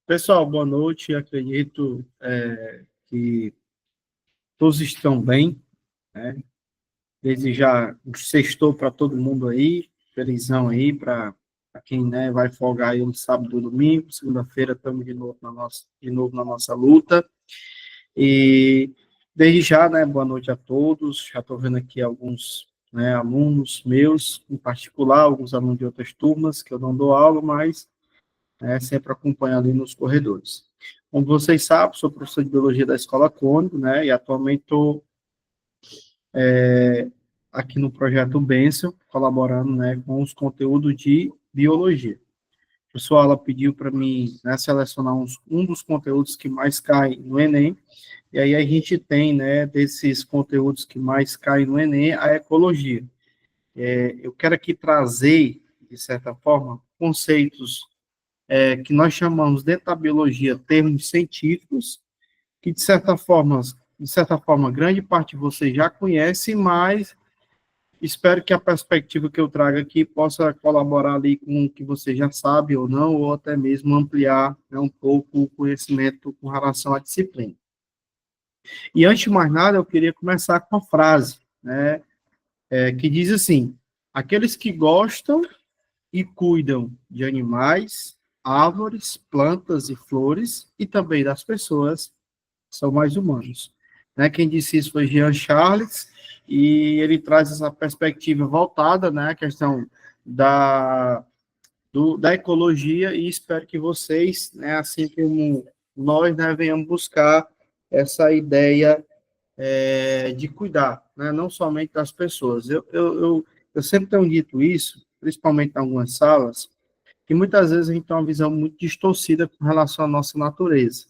Pessoal, boa noite. Acredito que todos estão bem, né? Desde já, um sextou para todo mundo aí, felizão aí, para quem, né, vai folgar aí no sábado e domingo. Segunda-feira estamos de novo na nossa luta. E desde já, né, boa noite a todos. Já estou vendo aqui alguns, né, alunos meus, em particular, alguns alunos de outras turmas, que eu não dou aula, mas sempre acompanhando ali nos corredores. Como vocês sabem, sou professor de Biologia da Escola Cônigo, né, e atualmente estou aqui no Projeto Benção, colaborando, né, com os conteúdos de Biologia. A pessoal, ela pediu para mim, né, selecionar um dos conteúdos que mais cai no Enem, e aí a gente tem, né, desses conteúdos que mais caem no Enem, a Ecologia. Eu quero aqui trazer, de certa forma, conceitos que nós chamamos dentro da biologia termos científicos, que de certa forma, grande parte de vocês já conhece, mas espero que a perspectiva que eu trago aqui possa colaborar ali com o que você já sabe ou não, ou até mesmo ampliar, né, um pouco o conhecimento com relação à disciplina. E antes de mais nada, eu queria começar com a frase, né, que diz assim: aqueles que gostam e cuidam de animais, árvores, plantas e flores, e também das pessoas, são mais humanos. Né? Quem disse isso foi Jean Charles, e ele traz essa perspectiva voltada, né, à questão da ecologia, e espero que vocês, né, assim como nós, né, venhamos buscar essa ideia de cuidar, né, não somente das pessoas. Eu sempre tenho dito isso, principalmente em algumas salas, que muitas vezes a gente tem uma visão muito distorcida com relação à nossa natureza.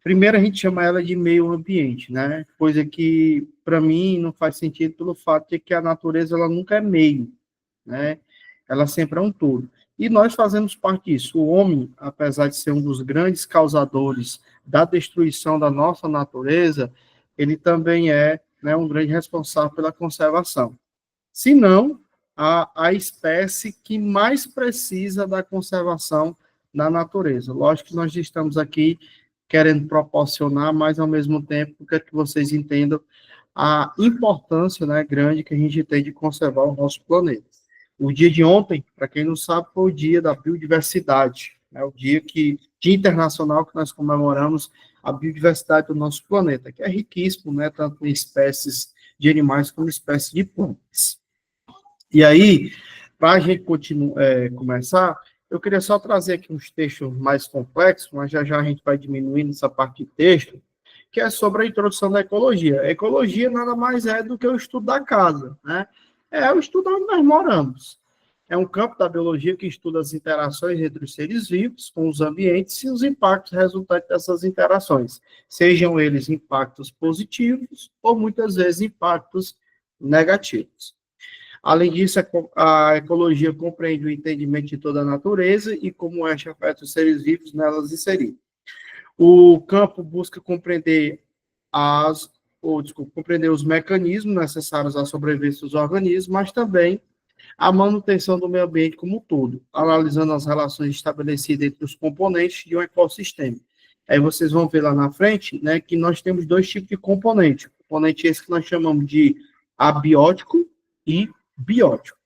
Primeiro, a gente chama ela de meio ambiente, né? Coisa que, para mim, não faz sentido pelo fato de que a natureza ela nunca é meio, né? Ela sempre é um todo. E nós fazemos parte disso. O homem, apesar de ser um dos grandes causadores da destruição da nossa natureza, ele também é, né, um grande responsável pela conservação. Se não, a espécie que mais precisa da conservação da natureza. Lógico que nós estamos aqui querendo proporcionar, mas ao mesmo tempo, quero que vocês entendam a importância, né, grande que a gente tem de conservar o nosso planeta. O dia de ontem, para quem não sabe, foi o dia da biodiversidade, né, o dia internacional que nós comemoramos a biodiversidade do nosso planeta, que é riquíssimo, né, tanto em espécies de animais como espécies de plantas. E aí, para a gente começar, eu queria só trazer aqui uns textos mais complexos, mas já já a gente vai diminuindo essa parte de texto, que é sobre a introdução da ecologia. A ecologia nada mais é do que o estudo da casa, né? É o estudo onde nós moramos. É um campo da biologia que estuda as interações entre os seres vivos com os ambientes e os impactos resultantes dessas interações, sejam eles impactos positivos ou muitas vezes impactos negativos. Além disso, a ecologia compreende o entendimento de toda a natureza e como esta afeta os seres vivos nelas inseridos. O campo busca compreender compreender os mecanismos necessários à sobrevivência dos organismos, mas também a manutenção do meio ambiente como um todo, analisando as relações estabelecidas entre os componentes de um ecossistema. Aí vocês vão ver lá na frente, né, que nós temos dois tipos de componente. Componente esse que nós chamamos de abiótico e biótico.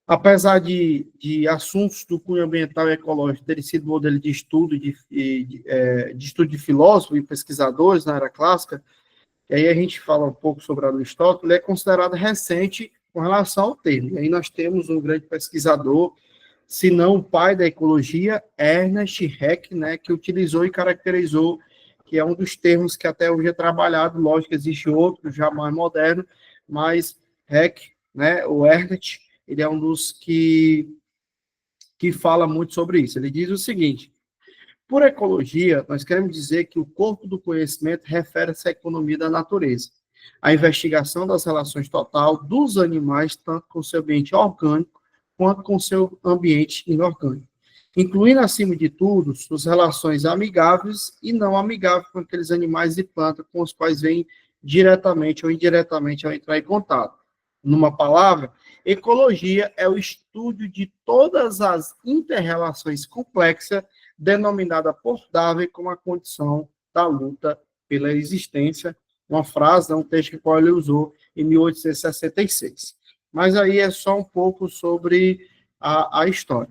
Apesar de assuntos do cunho ambiental e ecológico terem sido modelo de estudo de filósofos e pesquisadores na era clássica, e aí a gente fala um pouco sobre Aristóteles, ele é considerado recente com relação ao termo. E aí nós temos um grande pesquisador, se não o pai da ecologia, Ernest Haeckel, né, que utilizou e caracterizou, que é um dos termos que até hoje é trabalhado, lógico que existe outro, já mais moderno, mas Haeckel, né, o Ernest, ele é um dos que fala muito sobre isso. Ele diz o seguinte: por ecologia, nós queremos dizer que o corpo do conhecimento refere-se à economia da natureza, a investigação das relações total dos animais, tanto com seu ambiente orgânico, quanto com seu ambiente inorgânico, incluindo, acima de tudo, suas relações amigáveis e não amigáveis com aqueles animais e plantas com os quais vêm diretamente ou indiretamente ao entrar em contato. numa palavra, ecologia é o estudo de todas as interrelações complexas denominada por Darwin como a condição da luta pela existência, uma frase, um texto que ele usou em 1866. Mas aí é só um pouco sobre a história.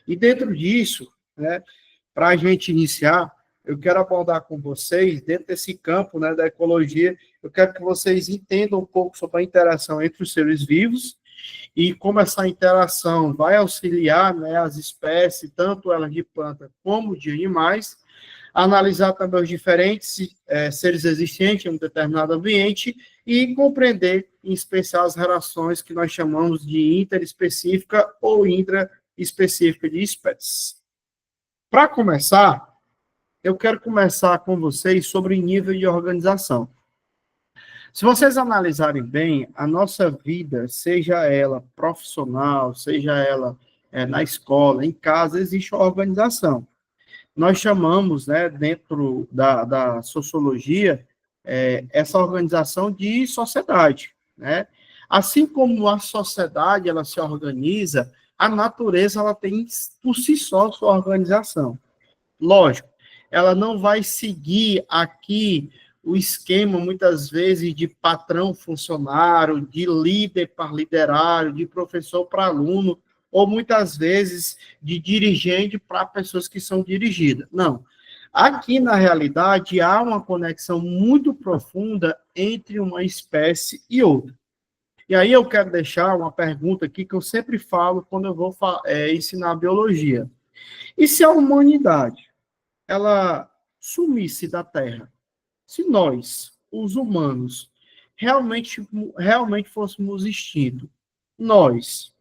E dentro disso, né, para a gente iniciar, eu quero abordar com vocês, dentro desse campo, né, da ecologia, eu quero que vocês entendam um pouco sobre a interação entre os seres vivos e como essa interação vai auxiliar, né, as espécies, tanto elas de planta como de animais, analisar também os diferentes seres existentes em um determinado ambiente e compreender, em especial, as relações que nós chamamos de interespecífica ou intraespecífica de espécies. Para começar, eu quero começar com vocês sobre nível de organização. Se vocês analisarem bem, a nossa vida, seja ela profissional, seja ela na escola, em casa, existe uma organização. Nós chamamos, né, dentro da sociologia, essa organização de sociedade, né? Assim como a sociedade ela se organiza, a natureza ela tem por si só sua organização. Lógico, ela não vai seguir aqui o esquema, muitas vezes, de patrão funcionário, de líder para liderário, de professor para aluno, ou muitas vezes de dirigente para pessoas que são dirigidas. Não. Aqui, na realidade, há uma conexão muito profunda entre uma espécie e outra. E aí eu quero deixar uma pergunta aqui que eu sempre falo quando eu vou ensinar biologia. E se a humanidade ela sumisse da Terra? Se nós, os humanos, realmente fôssemos extintos, nós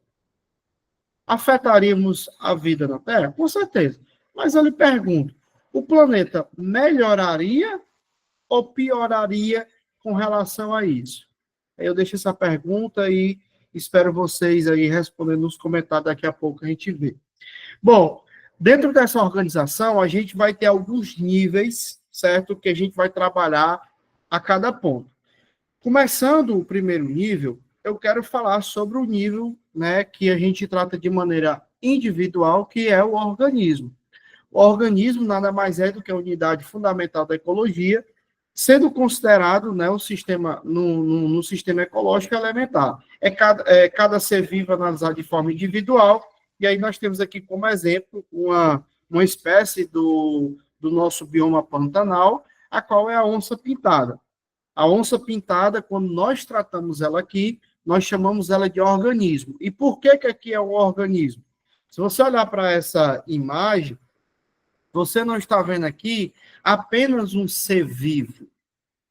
afetaríamos a vida na Terra? Com certeza. Mas eu lhe pergunto, o planeta melhoraria ou pioraria com relação a isso? Eu deixo essa pergunta e espero vocês aí respondendo nos comentários, daqui a pouco a gente vê. Bom, dentro dessa organização, a gente vai ter alguns níveis, certo? Que a gente vai trabalhar a cada ponto. Começando o primeiro nível, eu quero falar sobre o nível, né, que a gente trata de maneira individual, que é o organismo. O organismo nada mais é do que a unidade fundamental da ecologia, sendo considerado, né, o sistema, no sistema ecológico elementar. Cada ser vivo analisado de forma individual, e aí nós temos aqui como exemplo uma espécie do nosso bioma pantanal, a qual é a onça-pintada. A onça-pintada, quando nós tratamos ela aqui, nós chamamos ela de organismo. E por que aqui é um organismo? Se você olhar para essa imagem, você não está vendo aqui apenas um ser vivo.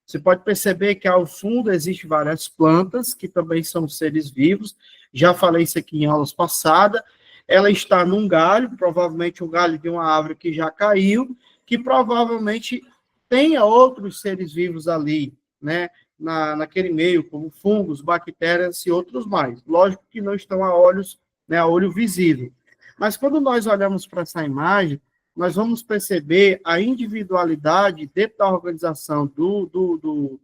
Você pode perceber que ao fundo existem várias plantas, que também são seres vivos. Já falei isso aqui em aulas passadas. Ela está num galho, provavelmente o galho de uma árvore que já caiu, que provavelmente tenha outros seres vivos ali, né, naquele meio, como fungos, bactérias e outros mais. Lógico que não estão a olhos, né, a olho visível. Mas quando nós olhamos para essa imagem, nós vamos perceber a individualidade dentro da organização do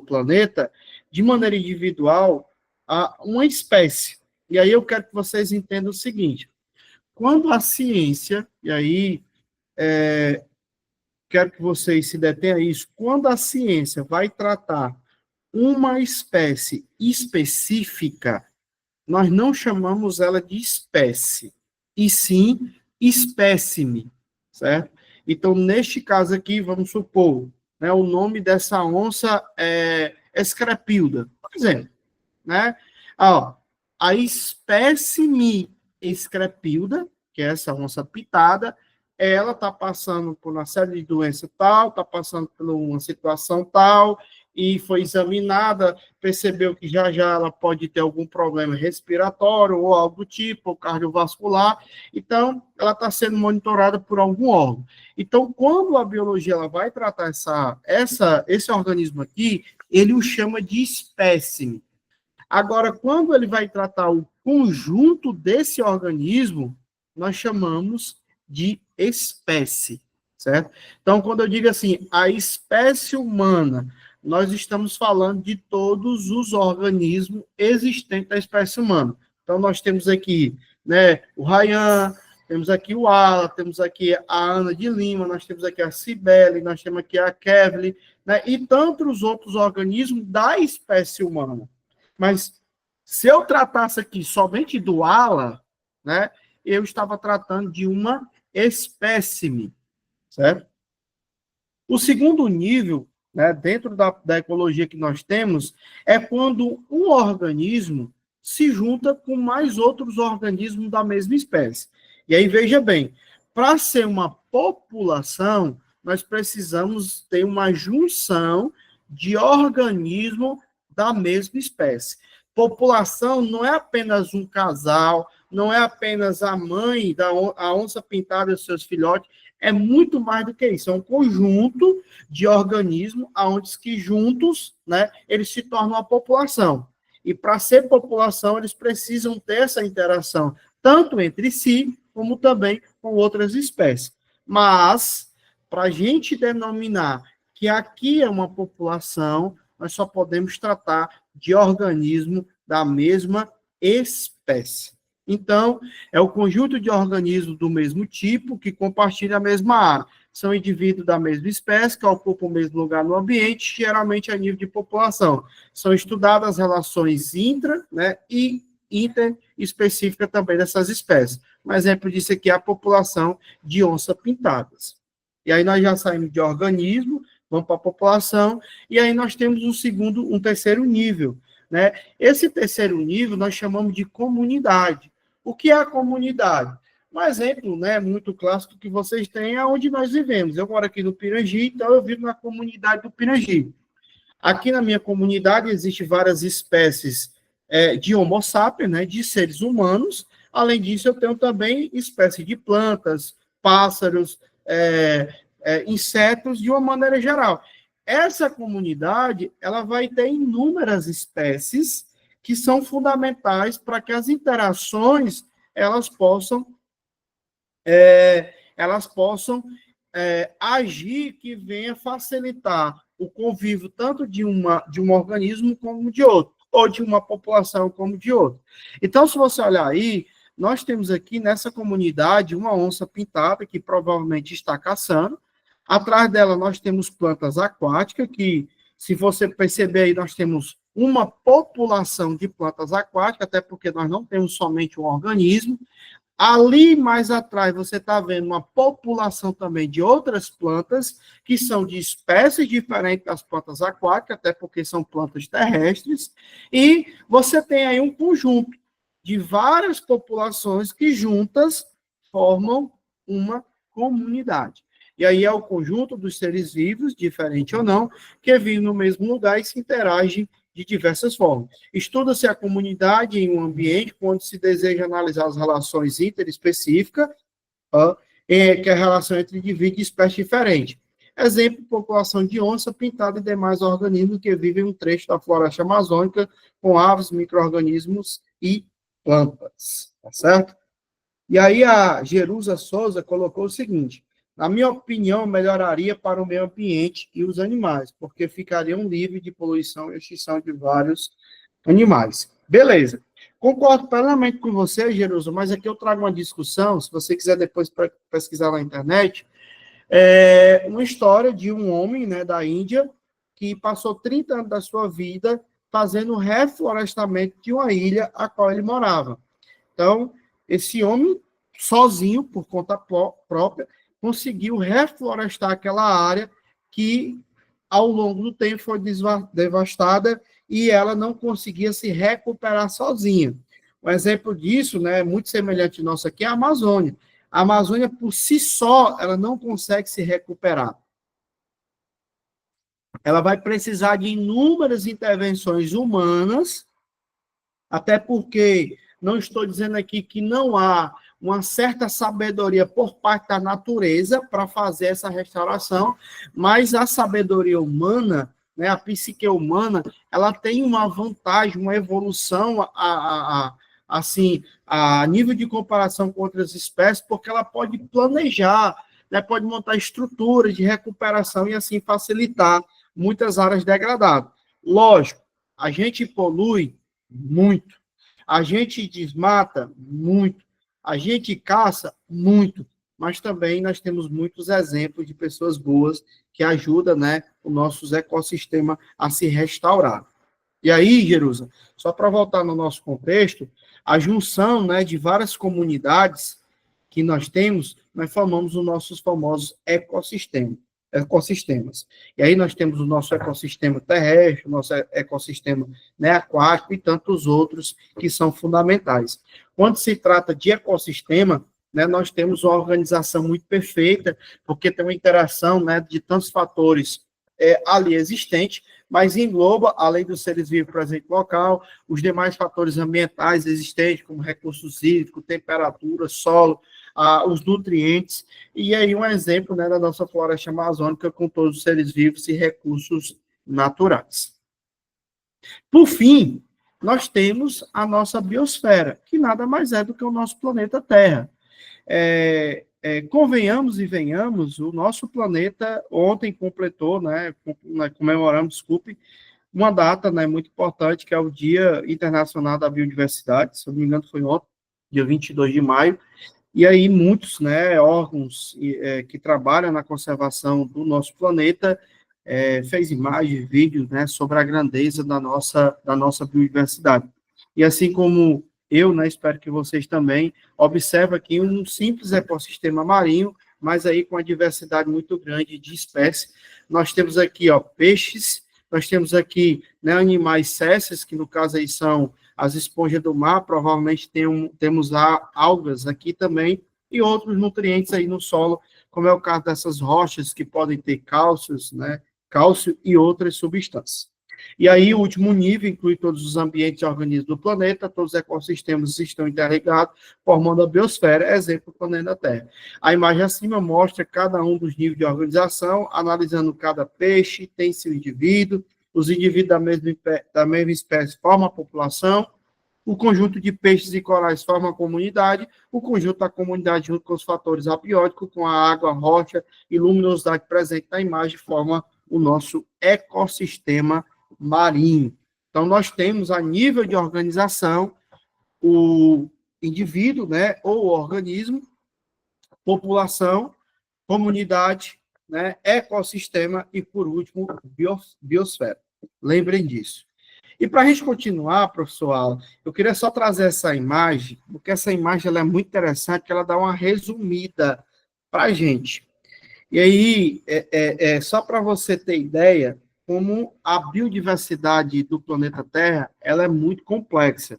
planeta, de maneira individual, a uma espécie. E aí eu quero que vocês entendam o seguinte: quando a ciência, e aí quero que vocês se detenham a isso, quando a ciência vai tratar uma espécie específica, nós não chamamos ela de espécie, e sim espécime, certo? Então, neste caso aqui, vamos supor, né, o nome dessa onça é Escrepilda, por exemplo, né? A espécime Escrepilda, que é essa onça pitada, ela está passando por uma série de doenças tal, está passando por uma situação tal, e foi examinada, percebeu que já ela pode ter algum problema respiratório ou algo do tipo, ou cardiovascular, então ela está sendo monitorada por algum órgão. Então, quando a biologia ela vai tratar esse organismo aqui, ele o chama de espécime. Agora, quando ele vai tratar o conjunto desse organismo, nós chamamos de espécie, certo? Então, quando eu digo assim, a espécie humana nós estamos falando de todos os organismos existentes da espécie humana. Então, nós temos aqui, né, o Ryan, temos aqui o Alan, temos aqui a Ana de Lima, nós temos aqui a Cibele, nós temos aqui a Kevly, né, e tantos outros organismos da espécie humana. Mas, se eu tratasse aqui somente do Alan, né, eu estava tratando de uma espécime, certo? O segundo nível, né, dentro da ecologia que nós temos, é quando um organismo se junta com mais outros organismos da mesma espécie. E aí, veja bem, para ser uma população, nós precisamos ter uma junção de organismos da mesma espécie. População não é apenas um casal, não é apenas a mãe a onça pintada e os seus filhotes, é muito mais do que isso, é um conjunto de organismos onde que juntos, né, eles se tornam uma população. E para ser população, eles precisam ter essa interação, tanto entre si, como também com outras espécies. Mas, para a gente denominar que aqui é uma população, nós só podemos tratar de organismo da mesma espécie. Então, é o conjunto de organismos do mesmo tipo que compartilham a mesma área. São indivíduos da mesma espécie que ocupam o mesmo lugar no ambiente, geralmente a nível de população. São estudadas as relações intra, né, e interespecíficas também dessas espécies. Um exemplo disso aqui é a população de onça-pintadas. E aí nós já saímos de organismo, vamos para a população, e aí nós temos um terceiro nível, né? Esse terceiro nível nós chamamos de comunidade. O que é a comunidade? Um exemplo, né, muito clássico que vocês têm é onde nós vivemos. Eu moro aqui no Pirangi, então eu vivo na comunidade do Pirangi. Aqui na minha comunidade existem várias espécies de Homo sapiens, né, de seres humanos. Além disso, eu tenho também espécies de plantas, pássaros, insetos, de uma maneira geral. Essa comunidade, ela vai ter inúmeras espécies que são fundamentais para que as interações elas possam agir, que venha facilitar o convívio tanto de um organismo como de outro, ou de uma população como de outro. Então, se você olhar aí, nós temos aqui nessa comunidade uma onça pintada, que provavelmente está caçando. Atrás dela nós temos plantas aquáticas, que, se você perceber aí, nós temos uma população de plantas aquáticas, até porque nós não temos somente um organismo. Ali mais atrás você está vendo uma população também de outras plantas, que são de espécies diferentes das plantas aquáticas, até porque são plantas terrestres, e você tem aí um conjunto de várias populações que juntas formam uma comunidade. E aí é o conjunto dos seres vivos, diferente ou não, que vivem no mesmo lugar e se interagem de diversas formas. Estuda-se a comunidade em um ambiente onde se deseja analisar as relações interespecíficas, que é a relação entre indivíduos e espécies diferentes. Exemplo, população de onça pintada e demais organismos que vivem em um trecho da floresta amazônica com aves, micro-organismos e plantas, tá certo? E aí a Jerusa Souza colocou o seguinte: na minha opinião, melhoraria para o meio ambiente e os animais, porque ficariam livres de poluição e extinção de vários animais. Beleza. Concordo plenamente com você, Jerusa, mas aqui eu trago uma discussão, se você quiser depois pesquisar na internet, uma história de um homem, né, da Índia que passou 30 anos da sua vida fazendo reflorestamento de uma ilha a qual ele morava. Então, esse homem, sozinho, por conta própria, conseguiu reflorestar aquela área que, ao longo do tempo, foi devastada e ela não conseguia se recuperar sozinha. Um exemplo disso, né, muito semelhante nosso aqui, é a Amazônia. A Amazônia, por si só, ela não consegue se recuperar. Ela vai precisar de inúmeras intervenções humanas, até porque não estou dizendo aqui que não há uma certa sabedoria por parte da natureza para fazer essa restauração, mas a sabedoria humana, né, a psique humana, ela tem uma vantagem, uma evolução assim, a nível de comparação com outras espécies, porque ela pode planejar, né, pode montar estruturas de recuperação e assim facilitar muitas áreas degradadas. Lógico, a gente polui muito, a gente desmata muito, a gente caça muito, mas também nós temos muitos exemplos de pessoas boas que ajudam, né, o nosso ecossistema a se restaurar. E aí, Jerusa, só para voltar no nosso contexto, a junção, né, de várias comunidades que nós temos, nós formamos os nossos famosos ecossistemas. E aí nós temos o nosso ecossistema terrestre, o nosso ecossistema, né, aquático e tantos outros que são fundamentais. Quando se trata de ecossistema, né, nós temos uma organização muito perfeita, porque tem uma interação, né, de tantos fatores ali existentes, mas engloba, além dos seres vivos presentes no local, os demais fatores ambientais existentes, como recursos hídricos, temperatura, solo, os nutrientes, e aí um exemplo, né, da nossa floresta amazônica com todos os seres vivos e recursos naturais. Por fim, nós temos a nossa biosfera, que nada mais é do que o nosso planeta Terra. Convenhamos e venhamos, o nosso planeta ontem completou, né, comemoramos, desculpe, uma data, né, muito importante, que é o Dia Internacional da Biodiversidade, se eu não me engano foi ontem, dia 22 de maio, e aí muitos, né, órgãos que trabalham na conservação do nosso planeta fez imagens, vídeos, né, sobre a grandeza da nossa biodiversidade. E assim como eu, né, espero que vocês também observem aqui um simples ecossistema marinho, mas aí com a diversidade muito grande de espécies. Nós temos aqui, ó, peixes, nós temos aqui, né, animais césseis, que no caso aí são as esponjas do mar, provavelmente temos algas aqui também, e outros nutrientes aí no solo, como é o caso dessas rochas que podem ter cálcios, né, cálcio e outras substâncias. E aí, o último nível inclui todos os ambientes e organismos do planeta, todos os ecossistemas estão interligados, formando a biosfera, exemplo, o planeta Terra. A imagem acima mostra cada um dos níveis de organização, analisando cada peixe, tem seu indivíduo, os indivíduos da mesma espécie formam a população, o conjunto de peixes e corais forma a comunidade, o conjunto da comunidade, junto com os fatores abióticos, com a água, rocha e luminosidade presente na imagem, forma o nosso ecossistema marinho. Então, nós temos, a nível de organização, o indivíduo, né, ou o organismo, população, comunidade, né, ecossistema e, por último, biosfera. Lembrem disso. E para a gente continuar, professor, eu queria só trazer essa imagem, porque essa imagem ela é muito interessante, que ela dá uma resumida para a gente. E aí, só para você ter ideia, como a biodiversidade do planeta Terra, ela é muito complexa.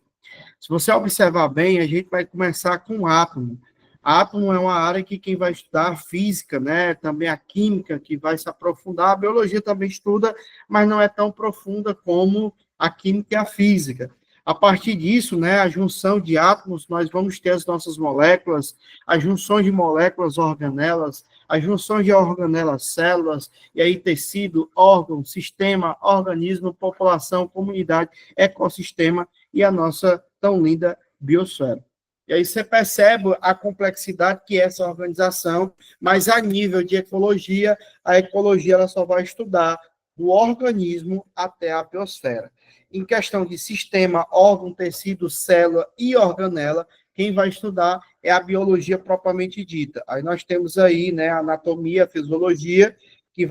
Se você observar bem, a gente vai começar com o átomo. Átomo é uma área que quem vai estudar a física, né? Também a química, que vai se aprofundar. A biologia também estuda, mas não é tão profunda como a química e a física. A partir disso, né, a junção de átomos, nós vamos ter as nossas moléculas, as junções de moléculas, organelas, as junções de organelas, células, e aí tecido, órgão, sistema, organismo, população, comunidade, ecossistema e a nossa tão linda biosfera. E aí você percebe a complexidade que é essa organização, mas a nível de ecologia, a ecologia ela só vai estudar do organismo até a biosfera. Em questão de sistema, órgão, tecido, célula e organela, quem vai estudar é a biologia propriamente dita. Aí nós temos aí, né, a anatomia, a fisiologia, que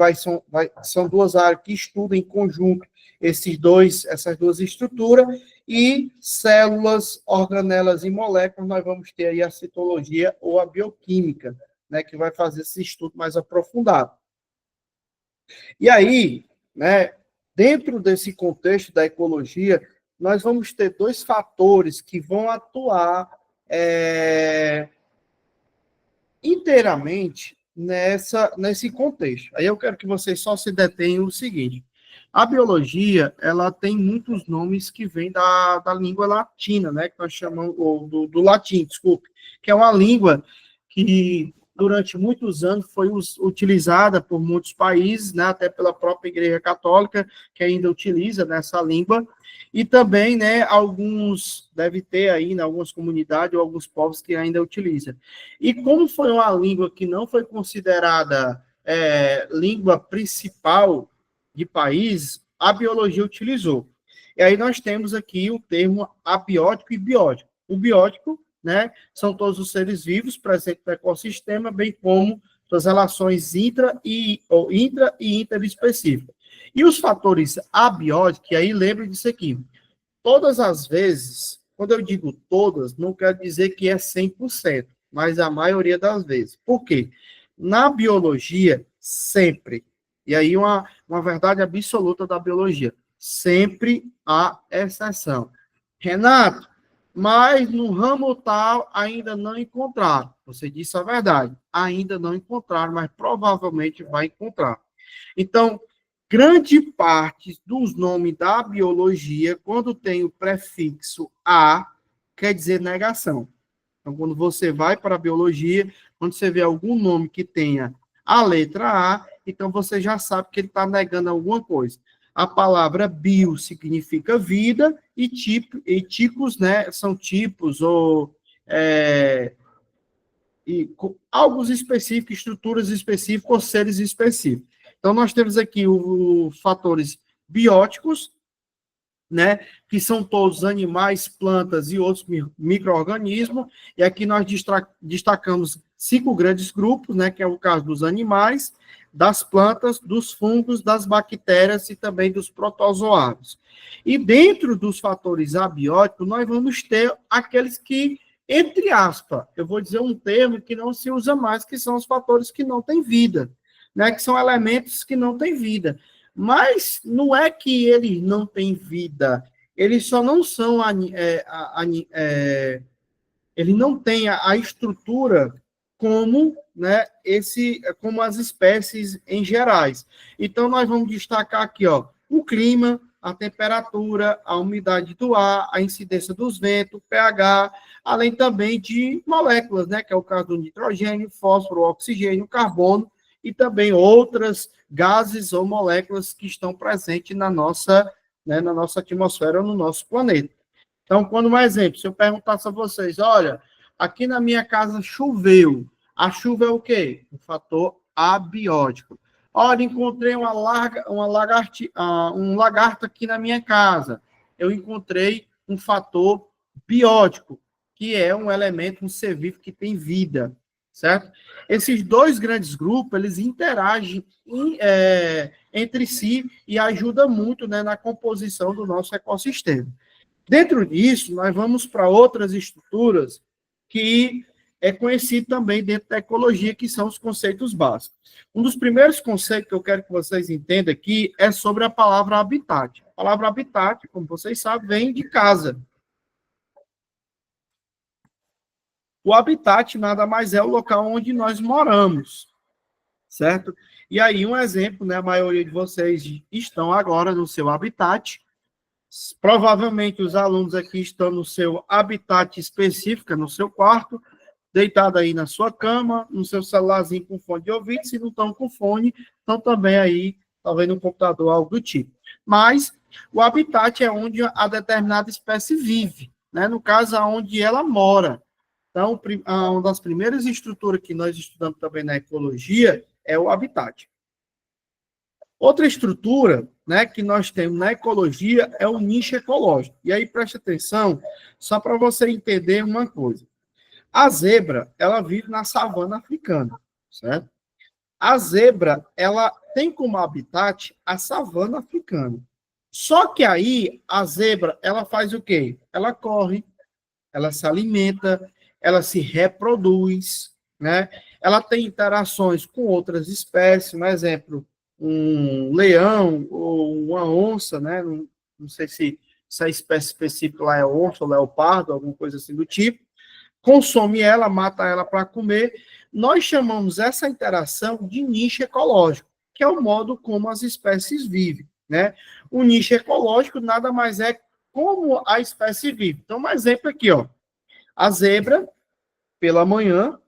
são duas áreas que estudam em conjunto essas duas estruturas, e células, organelas e moléculas, nós vamos ter aí a citologia ou a bioquímica, né, que vai fazer esse estudo mais aprofundado. E aí, né, dentro desse contexto da ecologia, nós vamos ter dois fatores que vão atuar inteiramente nesse contexto. Aí eu quero que vocês só se detenham no seguinte. A biologia, ela tem muitos nomes que vêm da língua latina, né, que nós chamamos, ou do latim, desculpe, que é uma língua que durante muitos anos foi utilizada por muitos países, né, até pela própria Igreja Católica, que ainda utiliza nessa língua, e também, né, deve ter aí, em algumas comunidades ou alguns povos que ainda utilizam. E como foi uma língua que não foi considerada língua principal de países, a biologia utilizou. E aí nós temos aqui o termo abiótico e biótico. O biótico, né, são todos os seres vivos presentes no ecossistema, bem como suas relações intra e interespecíficas. E os fatores abióticos, e aí lembre disso aqui, todas as vezes, quando eu digo todas, não quero dizer que é 100%, mas a maioria das vezes. Por quê? Na biologia, sempre, e aí uma verdade absoluta da biologia, sempre há exceção. Renato, mas no ramo tal ainda não encontraram. Você disse a verdade, ainda não encontraram, mas provavelmente vai encontrar. Então, grande parte dos nomes da biologia, quando tem o prefixo a, quer dizer negação. Então, quando você vai para a biologia, quando você vê algum nome que tenha a letra A, então você já sabe que ele está negando alguma coisa. A palavra bio significa vida e tipos, né, são tipos ou algo específico, estruturas específicas ou seres específicos. Então, nós temos aqui os fatores bióticos, né, que são todos animais, plantas e outros micro-organismos, e aqui nós destacamos 5 grandes grupos, né, que é o caso dos animais, das plantas, dos fungos, das bactérias e também dos protozoários. E dentro dos fatores abióticos, nós vamos ter aqueles que, entre aspas, eu vou dizer um termo que não se usa mais, que são os fatores que não têm vida, né, que são elementos que não têm vida. Mas não é que eles não têm vida, eles só não são, eles não têm a estrutura como, né, como as espécies em gerais. Então, nós vamos destacar aqui, ó, o clima, a temperatura, a umidade do ar, a incidência dos ventos, o pH, além também de moléculas, né, que é o caso do nitrogênio, fósforo, oxigênio, carbono, e também outras gases ou moléculas que estão presentes na nossa, né, na nossa atmosfera ou no nosso planeta. Então, quando um exemplo, se eu perguntasse a vocês, olha, aqui na minha casa choveu, a chuva é o quê? Um fator abiótico. Olha, encontrei um lagarto aqui na minha casa. Eu encontrei um fator biótico, que é um elemento, um ser vivo que tem vida, certo? Esses dois grandes grupos, eles interagem entre si e ajudam muito, né, na composição do nosso ecossistema. Dentro disso, nós vamos para outras estruturas que é conhecido também dentro da ecologia, que são os conceitos básicos. Um dos primeiros conceitos que eu quero que vocês entendam aqui é sobre a palavra habitat. A palavra habitat, como vocês sabem, vem de casa. O habitat nada mais é o local onde nós moramos, certo? E aí, um exemplo, né? A maioria de vocês estão agora no seu habitat. Provavelmente os alunos aqui estão no seu habitat específico, no seu quarto, deitado aí na sua cama, no seu celularzinho com fone de ouvido. Se não estão com fone, estão também aí, talvez no computador, algo do tipo. Mas o habitat é onde a determinada espécie vive, né? No caso, onde ela mora. Então, uma das primeiras estruturas que nós estudamos também na ecologia é o habitat. Outra estrutura, né, que nós temos na ecologia é o nicho ecológico. E aí, preste atenção, só para você entender uma coisa. A zebra, ela vive na savana africana, certo? A zebra, ela tem como habitat a savana africana. Só que aí, a zebra, ela faz o quê? Ela corre, ela se alimenta, ela se reproduz, né? Ela tem interações com outras espécies, por exemplo, um leão ou uma onça, né? Não sei se a espécie específica lá é onça ou leopardo, alguma coisa assim do tipo. Consome ela, mata ela para comer. Nós chamamos essa interação de nicho ecológico, que é o modo como as espécies vivem, né? O nicho ecológico nada mais é como a espécie vive. Então, um exemplo aqui, ó. A zebra, pela manhã,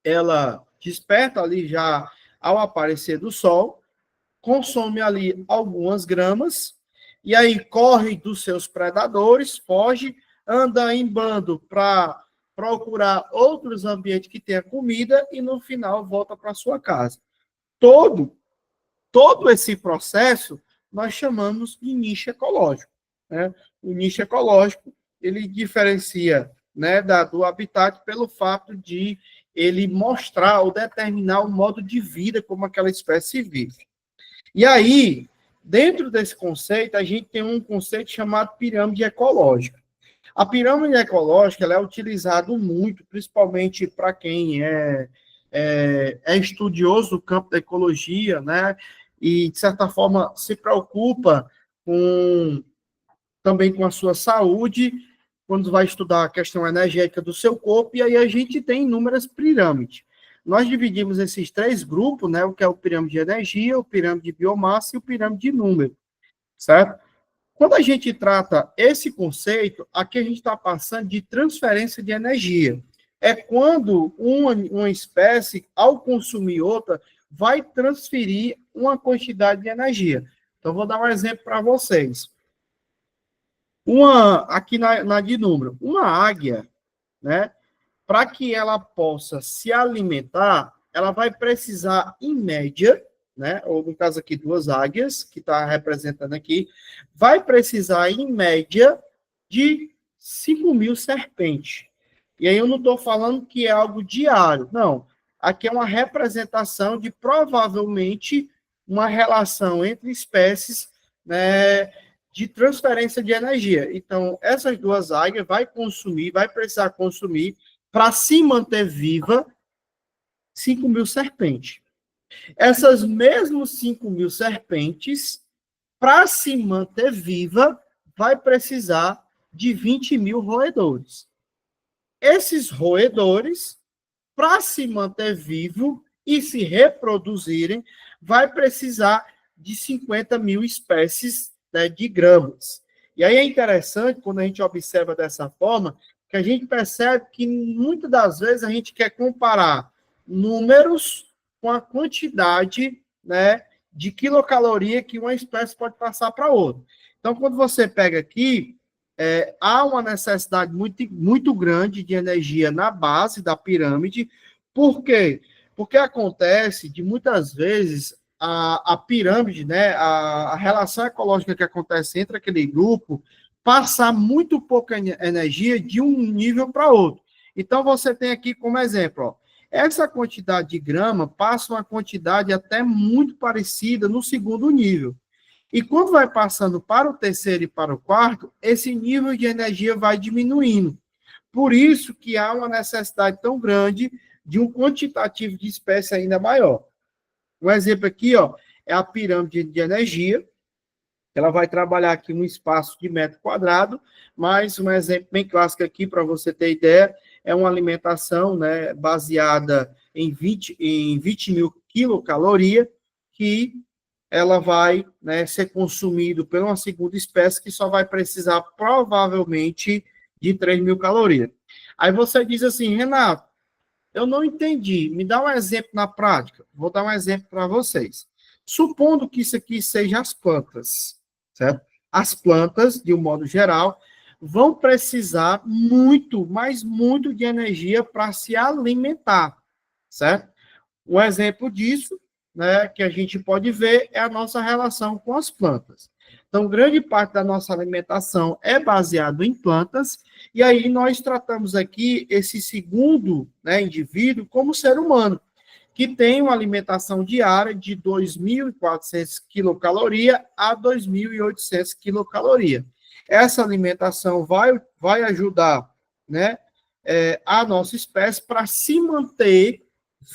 ela desperta ali já ao aparecer do sol, consome ali algumas gramas, e aí corre dos seus predadores, foge, anda em bando para procurar outros ambientes que tenha comida e no final volta para sua casa. Todo todo esse processo nós chamamos de nicho ecológico, né? O nicho ecológico, ele diferencia, né, do habitat pelo fato de ele mostrar ou determinar o modo de vida como aquela espécie vive. E aí, dentro desse conceito, a gente tem um conceito chamado pirâmide ecológica. A pirâmide ecológica ela é utilizada muito, principalmente para quem é estudioso do campo da ecologia, né? E, de certa forma, se preocupa também com a sua saúde, quando vai estudar a questão energética do seu corpo, e aí a gente tem inúmeras pirâmides. Nós dividimos esses três grupos, né? O que é o pirâmide de energia, o pirâmide de biomassa e o pirâmide de número, certo? Quando a gente trata esse conceito, aqui a gente está passando de transferência de energia. É quando uma espécie, ao consumir outra, vai transferir uma quantidade de energia. Então, vou dar um exemplo para vocês. Aqui na de número, uma águia, né? Para que ela possa se alimentar, ela vai precisar, em média, né? Ou no caso aqui, duas águias, que está representando aqui, vai precisar, em média, de 5.000 serpentes. E aí eu não estou falando que é algo diário, não. Aqui é uma representação de, provavelmente, uma relação entre espécies, né, de transferência de energia. Então, essas duas águias vai precisar consumir, para se manter viva, 5.000 serpentes. Essas mesmas 5.000 serpentes, para se manter viva, vai precisar de 20.000 roedores. Esses roedores, para se manter vivo e se reproduzirem, vai precisar de 50.000 espécies, né, de gramas. E aí é interessante, quando a gente observa dessa forma, que a gente percebe que muitas das vezes a gente quer comparar números com a quantidade, né, de quilocaloria que uma espécie pode passar para outra. Então, quando você pega aqui, há uma necessidade muito, muito grande de energia na base da pirâmide. Por quê? Porque acontece de muitas vezes a pirâmide, né, a relação ecológica que acontece entre aquele grupo, passar muito pouca energia de um nível para outro. Então, você tem aqui como exemplo, ó, essa quantidade de grama passa uma quantidade até muito parecida no segundo nível. E quando vai passando para o terceiro e para o quarto, esse nível de energia vai diminuindo. Por isso que há uma necessidade tão grande de um quantitativo de espécie ainda maior. Um exemplo aqui, ó, é a pirâmide de energia. Ela vai trabalhar aqui no espaço de metro quadrado, mas um exemplo bem clássico aqui, para você ter ideia, é uma alimentação, né, baseada em 20.000 quilocalorias, que ela vai, né, ser consumido por uma segunda espécie que só vai precisar, provavelmente, de 3.000 calorias. Aí você diz assim, Renato, eu não entendi, me dá um exemplo na prática. Vou dar um exemplo para vocês. Supondo que isso aqui seja as plantas, certo? As plantas, de um modo geral, vão precisar muito, mas muito de energia para se alimentar, certo? Um exemplo disso, né, que a gente pode ver é a nossa relação com as plantas. Então, grande parte da nossa alimentação é baseada em plantas, e aí nós tratamos aqui esse segundo, né, indivíduo como ser humano, que tem uma alimentação diária de 2.400 quilocalorias a 2.800 quilocalorias. Essa alimentação vai ajudar, né, a nossa espécie para se manter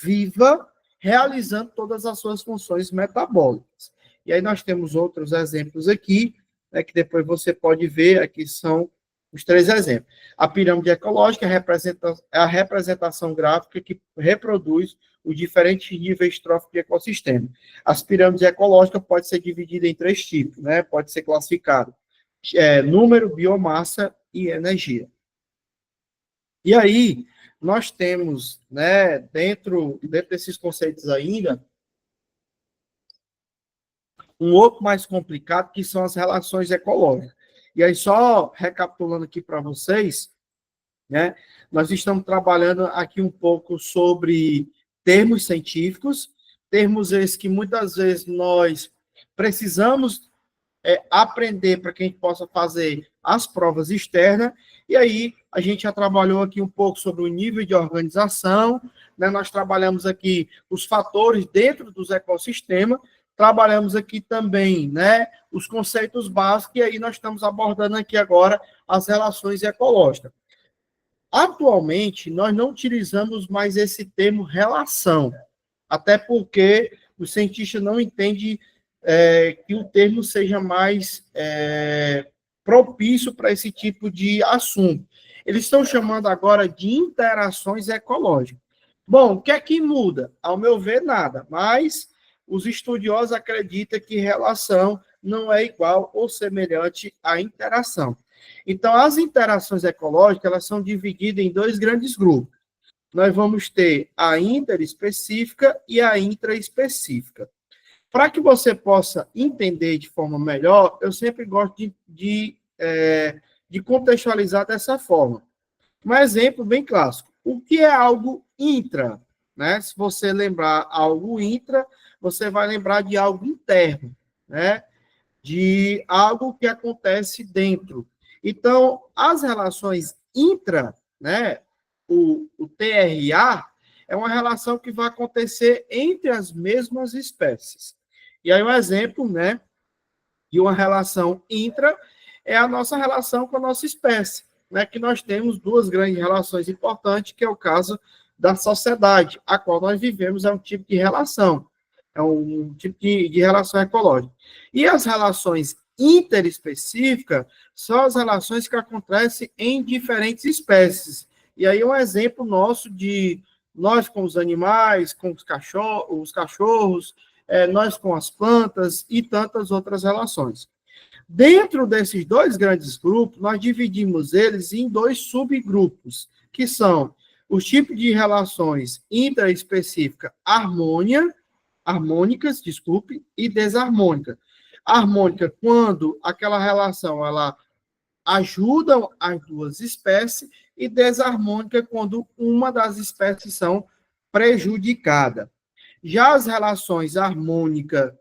viva, realizando todas as suas funções metabólicas. E aí nós temos outros exemplos aqui, né, que depois você pode ver, aqui são os três exemplos. A pirâmide ecológica é a representação gráfica que reproduz os diferentes níveis tróficos de ecossistema. As pirâmides ecológicas podem ser divididas em três tipos, né? Pode ser classificado número, biomassa e energia. E aí, nós temos, né, dentro desses conceitos ainda, um outro mais complicado, que são as relações ecológicas. E aí, só recapitulando aqui para vocês, né, nós estamos trabalhando aqui um pouco sobre termos científicos, termos esses que muitas vezes nós precisamos aprender para que a gente possa fazer as provas externas, e aí a gente já trabalhou aqui um pouco sobre o nível de organização, né? Nós trabalhamos aqui os fatores dentro dos ecossistemas, trabalhamos aqui também, né, os conceitos básicos, e aí nós estamos abordando aqui agora as relações ecológicas. Atualmente, nós não utilizamos mais esse termo relação, até porque o cientista não entende que o termo seja mais propício para esse tipo de assunto. Eles estão chamando agora de interações ecológicas. Bom, o que é que muda? Ao meu ver, nada, mas os estudiosos acreditam que relação não é igual ou semelhante à interação. Então, as interações ecológicas, elas são divididas em dois grandes grupos. Nós vamos ter a interespecífica e a intraespecífica. Para que você possa entender de forma melhor, eu sempre gosto de contextualizar dessa forma. Um exemplo bem clássico. O que é algo intra? Né? Se você lembrar algo intra, você vai lembrar de algo interno, né? De algo que acontece dentro. Então, as relações intra, né? O TRA, é uma relação que vai acontecer entre as mesmas espécies. E aí, um exemplo, né, de uma relação intra é a nossa relação com a nossa espécie, né, que nós temos duas grandes relações importantes, que é o caso da sociedade, a qual nós vivemos, é um tipo de relação, é um tipo de relação ecológica. E as relações interespecíficas são as relações que acontecem em diferentes espécies. E aí, um exemplo nosso de nós com os animais, com os cachorros, nós com as plantas e tantas outras relações. Dentro desses dois grandes grupos, nós dividimos eles em dois subgrupos, que são os tipos de relações intraespecíficas harmônicas, e desarmônicas. Harmônica, quando aquela relação ela ajuda as duas espécies, e desarmônica, quando uma das espécies são prejudicada. Já as relações harmônica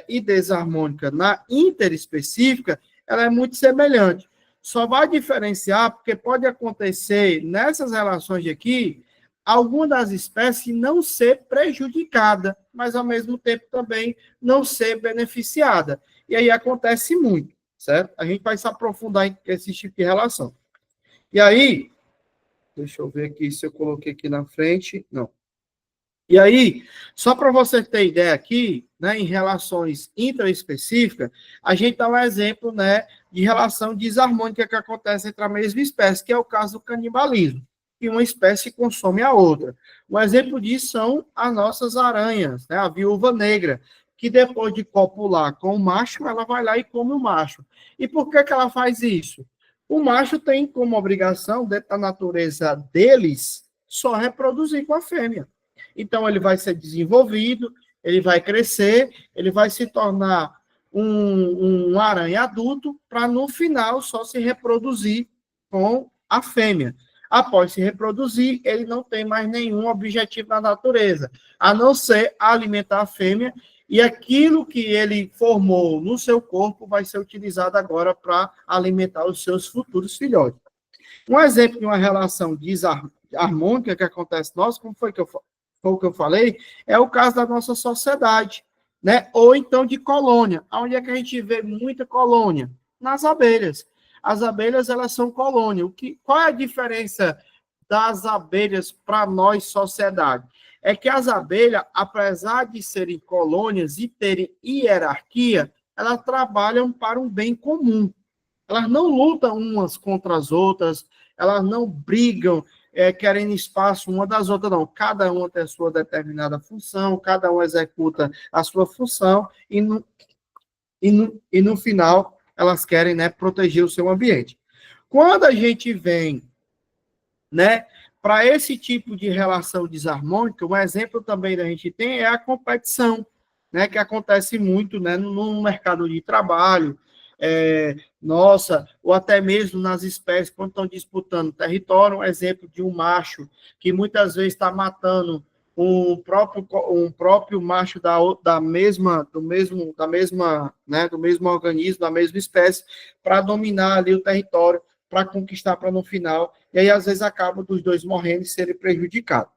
e desarmônica na interespecífica, ela é muito semelhante. Só vai diferenciar porque pode acontecer nessas relações aqui, alguma das espécies não ser prejudicada, mas ao mesmo tempo também não ser beneficiada. E aí acontece muito, certo? A gente vai se aprofundar em esse tipo de relação. E aí, deixa eu ver aqui se eu coloquei aqui na frente. Não. E aí, só para você ter ideia aqui, né, em relações intraespecíficas, a gente dá um exemplo, né, de relação desarmônica que acontece entre a mesma espécie, que é o caso do canibalismo, que uma espécie consome a outra. Um exemplo disso são as nossas aranhas, né, a viúva negra, que depois de copular com o macho, ela vai lá e come o macho. E por que ela faz isso? O macho tem como obrigação, dentro da natureza deles, só reproduzir com a fêmea. Então, ele vai ser desenvolvido, ele vai crescer, ele vai se tornar um aranha adulto, para no final só se reproduzir com a fêmea. Após se reproduzir, ele não tem mais nenhum objetivo na natureza, a não ser alimentar a fêmea, e aquilo que ele formou no seu corpo vai ser utilizado agora para alimentar os seus futuros filhotes. Um exemplo de uma relação desarmônica que acontece nós, como foi o que eu falei, é o caso da nossa sociedade, né? Ou então de colônia. Onde é que a gente vê muita colônia? Nas abelhas. As abelhas, elas são colônia. Qual é a diferença das abelhas para nós, sociedade? É que as abelhas, apesar de serem colônias e terem hierarquia, elas trabalham para um bem comum. Elas não lutam umas contra as outras, elas não brigam querendo espaço uma das outras, não. Cada uma tem a sua determinada função, cada um executa a sua função, e no final elas querem, né, proteger o seu ambiente. Quando a gente vem, né, para esse tipo de relação desarmônica, um exemplo também da gente tem é a competição, né, que acontece muito, né, no mercado de trabalho, ou até mesmo nas espécies, quando estão disputando território, um exemplo de um macho que muitas vezes está matando um próprio macho do mesmo organismo, da mesma espécie, para dominar ali o território, para conquistar para no final, e aí às vezes acaba dos dois morrendo e serem prejudicados.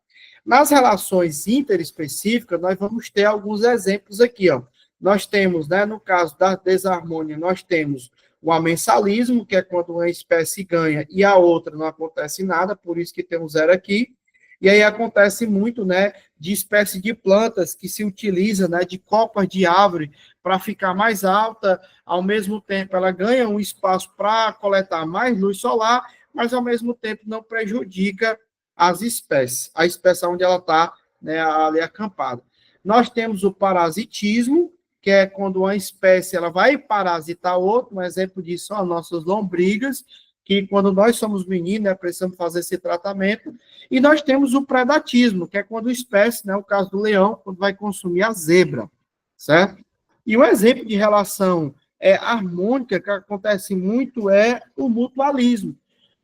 Nas relações interespecíficas, nós vamos ter alguns exemplos aqui, ó. Nós temos, né, no caso da desarmônia, nós temos o amensalismo, que é quando uma espécie ganha e a outra não acontece nada, por isso que tem um zero aqui. E aí acontece muito, né, de espécie de plantas que se utiliza, né, de copas de árvore para ficar mais alta, ao mesmo tempo ela ganha um espaço para coletar mais luz solar, mas ao mesmo tempo não prejudica as espécies, a espécie onde ela está, né, ali acampada. Nós temos o parasitismo, que é quando uma espécie ela vai parasitar outra, um exemplo disso são as nossas lombrigas, que quando nós somos meninos, né, precisamos fazer esse tratamento, e nós temos o predatismo, que é quando a espécie, né, o caso do leão, quando vai consumir a zebra, certo? E um exemplo de relação harmônica que acontece muito é o mutualismo.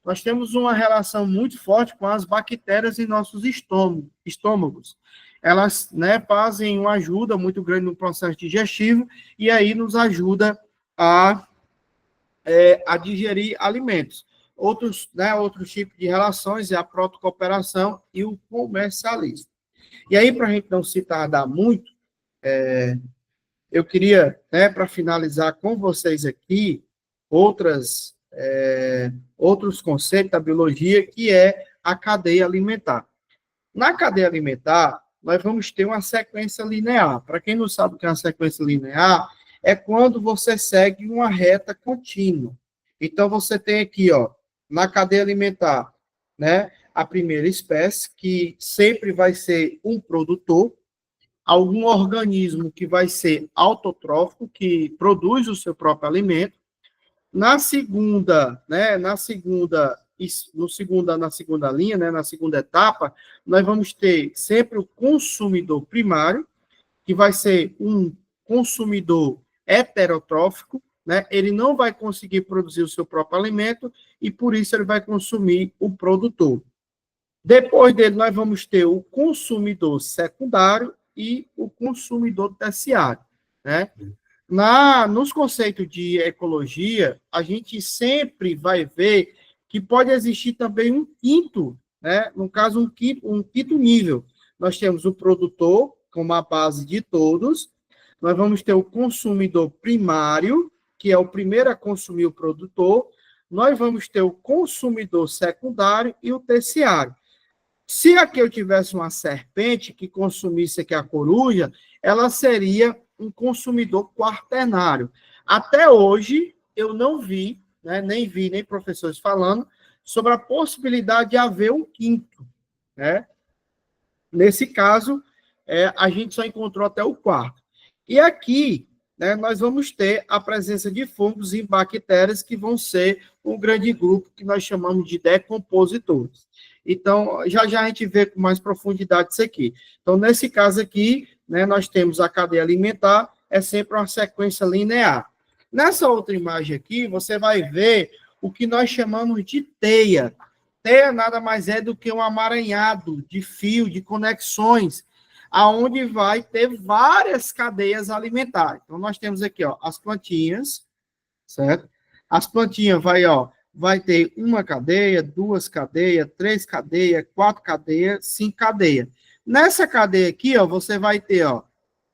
Nós temos uma relação muito forte com as bactérias em nossos estômagos. Elas, né, fazem uma ajuda muito grande no processo digestivo e aí nos ajuda a digerir alimentos. Outros tipos de relações é a protocooperação e o comercialismo. E aí, para a gente não se tardar muito, eu queria, né, para finalizar com vocês aqui, outros conceitos da biologia, que é a cadeia alimentar. Na cadeia alimentar, nós vamos ter uma sequência linear. Para quem não sabe o que é uma sequência linear, é quando você segue uma reta contínua. Então, você tem aqui, ó, na cadeia alimentar, né, a primeira espécie, que sempre vai ser um produtor, algum organismo que vai ser autotrófico, que produz o seu próprio alimento. Na segunda linha, né, na segunda etapa, nós vamos ter sempre o consumidor primário, que vai ser um consumidor heterotrófico, né? Ele não vai conseguir produzir o seu próprio alimento e por isso ele vai consumir o produtor. Depois dele, nós vamos ter o consumidor secundário e o consumidor terciário, né? Nos conceitos de ecologia, a gente sempre vai ver que pode existir também um quinto, né? No caso, um quinto nível. Nós temos o produtor, como a base de todos, nós vamos ter o consumidor primário, que é o primeiro a consumir o produtor, nós vamos ter o consumidor secundário e o terciário. Se aqui eu tivesse uma serpente que consumisse aqui a coruja, ela seria um consumidor quaternário. Até hoje, eu não vi, né, nem professores falando sobre a possibilidade de haver um quinto, né? Nesse caso, a gente só encontrou até o quarto. E aqui, né, nós vamos ter a presença de fungos e bactérias que vão ser um grande grupo que nós chamamos de decompositores. Então, já a gente vê com mais profundidade isso aqui. Então, nesse caso aqui, né, nós temos a cadeia alimentar, é sempre uma sequência linear. Nessa outra imagem aqui, você vai ver o que nós chamamos de teia. Teia nada mais é do que um amaranhado de fio, de conexões, aonde vai ter várias cadeias alimentares. Então, nós temos aqui, ó, as plantinhas, certo? As plantinhas vai ter uma cadeia, duas cadeias, três cadeias, quatro cadeias, cinco cadeias. Nessa cadeia aqui, ó, você vai ter, ó,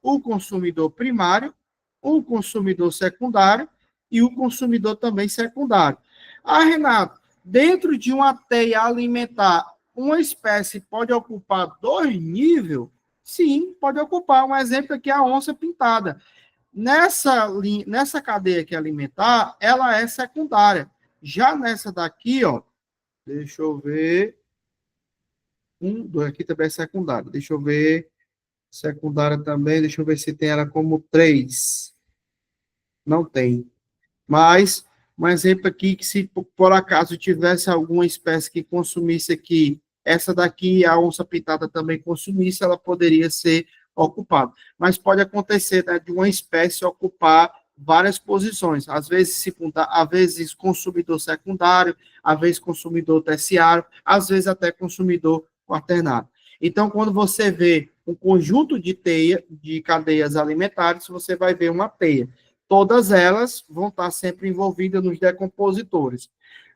o consumidor primário, o consumidor secundário e o consumidor também secundário. Ah, Renato, dentro de uma teia alimentar, uma espécie pode ocupar 2 níveis? Sim, pode ocupar. Um exemplo aqui é a onça pintada. Nessa cadeia aqui alimentar, ela é secundária. Já nessa daqui, ó, deixa eu ver. Aqui também é secundária. Deixa eu ver. Secundária também, deixa eu ver se tem ela como 3. Não tem. Mas, um exemplo aqui, que se por acaso tivesse alguma espécie que consumisse aqui, essa daqui, a onça pintada também consumisse, ela poderia ser ocupada. Mas pode acontecer, né, de uma espécie ocupar várias posições, às vezes consumidor secundário, às vezes consumidor terciário, às vezes até consumidor quaternário. Então, quando você vê um conjunto de cadeias alimentares, você vai ver uma teia. Todas elas vão estar sempre envolvidas nos decompositores.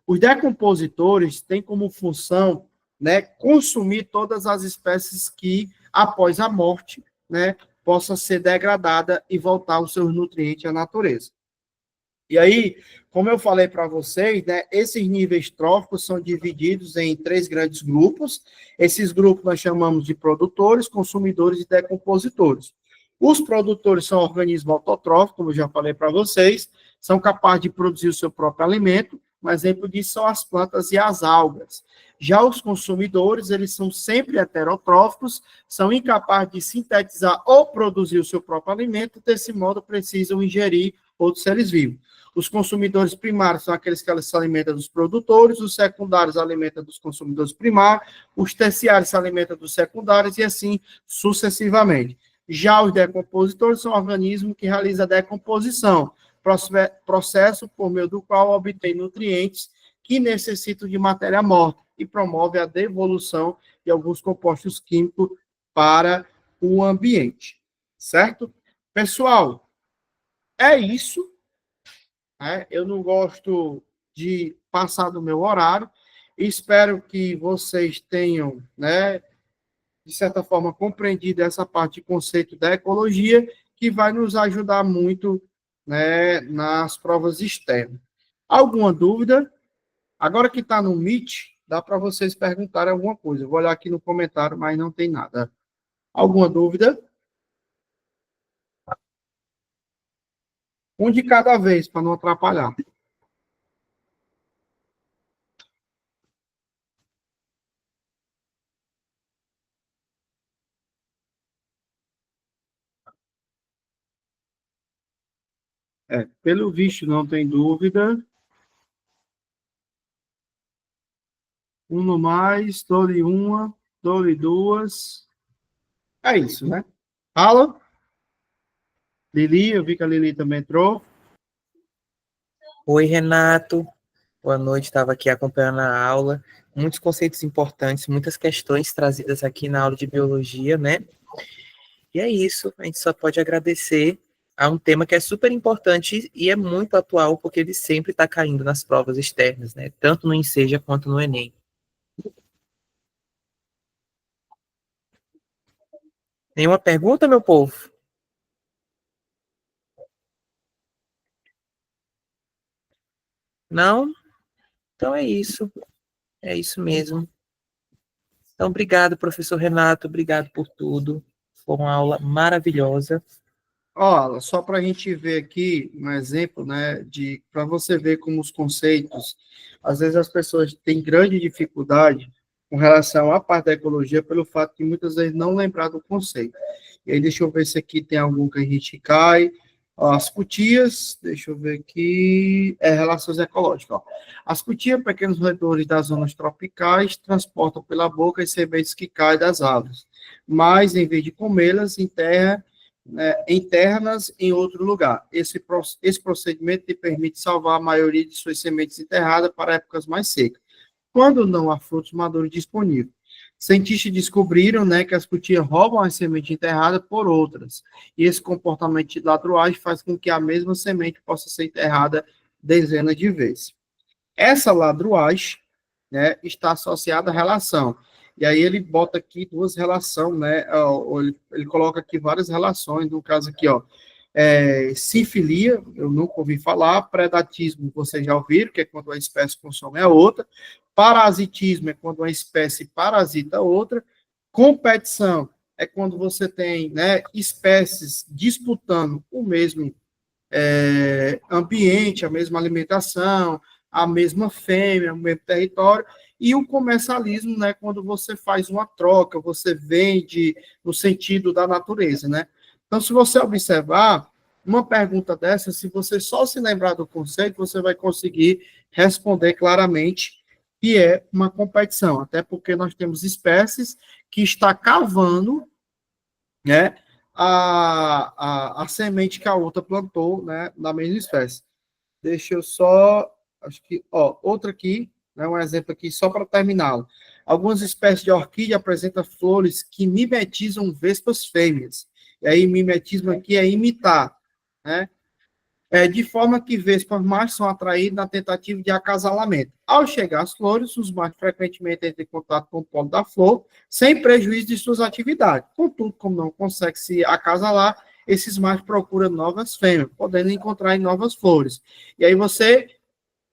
Os decompositores têm como função, né, consumir todas as espécies que, após a morte, né, possa ser degradada e voltar os seus nutrientes à natureza. E aí, como eu falei para vocês, né, esses níveis tróficos são divididos em três grandes grupos. Esses grupos nós chamamos de produtores, consumidores e decompositores. Os produtores são organismos autotróficos, como eu já falei para vocês, são capazes de produzir o seu próprio alimento. Um exemplo disso são as plantas e as algas. Já os consumidores, eles são sempre heterotróficos, são incapazes de sintetizar ou produzir o seu próprio alimento, desse modo precisam ingerir outros seres vivos. Os consumidores primários são aqueles que se alimentam dos produtores, os secundários se alimentam dos consumidores primários, os terciários se alimentam dos secundários e assim sucessivamente. Já os decompositores são organismos que realizam a decomposição, processo por meio do qual obtém nutrientes que necessitam de matéria morta e promove a devolução de alguns compostos químicos para o ambiente. Certo? Pessoal, é isso. Né? Eu não gosto de passar do meu horário. Espero que vocês tenham, né, de certa forma, compreendido essa parte de conceito da ecologia, que vai nos ajudar muito, né, nas provas externas. Alguma dúvida? Agora que está no Meet, dá para vocês perguntarem alguma coisa. Eu vou olhar aqui no comentário, mas não tem nada. Alguma dúvida? Um de cada vez, para não atrapalhar. Pelo visto, não tem dúvida. Um no mais, dou-lhe uma, dou-lhe duas. É isso, né? Fala. Lili, eu vi que a Lili também entrou. Oi, Renato. Boa noite, estava aqui acompanhando a aula. Muitos conceitos importantes, muitas questões trazidas aqui na aula de biologia, né? E é isso, a gente só pode agradecer a um tema que é super importante e é muito atual, porque ele sempre está caindo nas provas externas, né? Tanto no Enseja quanto no Enem. Nenhuma pergunta, meu povo? Não? Então é isso. É isso mesmo. Então, obrigado, professor Renato. Obrigado por tudo. Foi uma aula maravilhosa. Olha, só para a gente ver aqui um exemplo, né, de para você ver como os conceitos, às vezes as pessoas têm grande dificuldade com relação à parte da ecologia pelo fato de muitas vezes não lembrar do conceito. E aí, deixa eu ver se aqui tem algum que a gente cai. Ó, as cutias, deixa eu ver aqui, relações ecológicas. Ó. As cutias, pequenos roedores das zonas tropicais, transportam pela boca as sementes que caem das árvores, mas, em vez de comê-las, enterra internas em outro lugar. Esse procedimento te permite salvar a maioria de suas sementes enterradas para épocas mais secas, quando não há frutos maduros disponíveis. Cientistas descobriram, né, que as cutias roubam as sementes enterradas por outras, e esse comportamento de ladruagem faz com que a mesma semente possa ser enterrada dezenas de vezes. Essa ladruagem, né, está associada à relação. E aí ele bota aqui duas relações, né? Ele coloca aqui várias relações, no caso aqui, ó, sinfilia, eu nunca ouvi falar, predatismo, vocês já ouviram, que é quando uma espécie consome a outra, parasitismo é quando uma espécie parasita a outra, competição é quando você tem, né, espécies disputando o mesmo ambiente, a mesma alimentação, a mesma fêmea, o mesmo território, e o comercialismo, né, quando você faz uma troca, você vende no sentido da natureza, né? Então, se você observar uma pergunta dessa, se você só se lembrar do conceito, você vai conseguir responder claramente que é uma competição, até porque nós temos espécies que está cavando, né, a semente que a outra plantou, né, na mesma espécie. Deixa eu só, acho que, ó, outra aqui, né, um exemplo aqui, só para terminá-lo. Algumas espécies de orquídea apresentam flores que mimetizam vespas fêmeas. E aí, mimetismo aqui é imitar, né? De forma que vespas machos são atraídos na tentativa de acasalamento. Ao chegar às flores, os machos frequentemente entram em contato com o polo da flor, sem prejuízo de suas atividades. Contudo, como não consegue se acasalar, esses machos procuram novas fêmeas, podendo encontrar em novas flores. E aí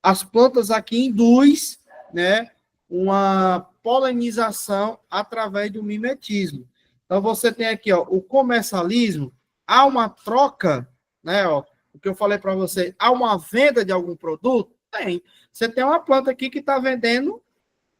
as plantas aqui induzem, né, uma polinização através do mimetismo. Então, você tem aqui, ó, o comercialismo, há uma troca, né, ó, o que eu falei para você, há uma venda de algum produto? Tem. Você tem uma planta aqui que está vendendo,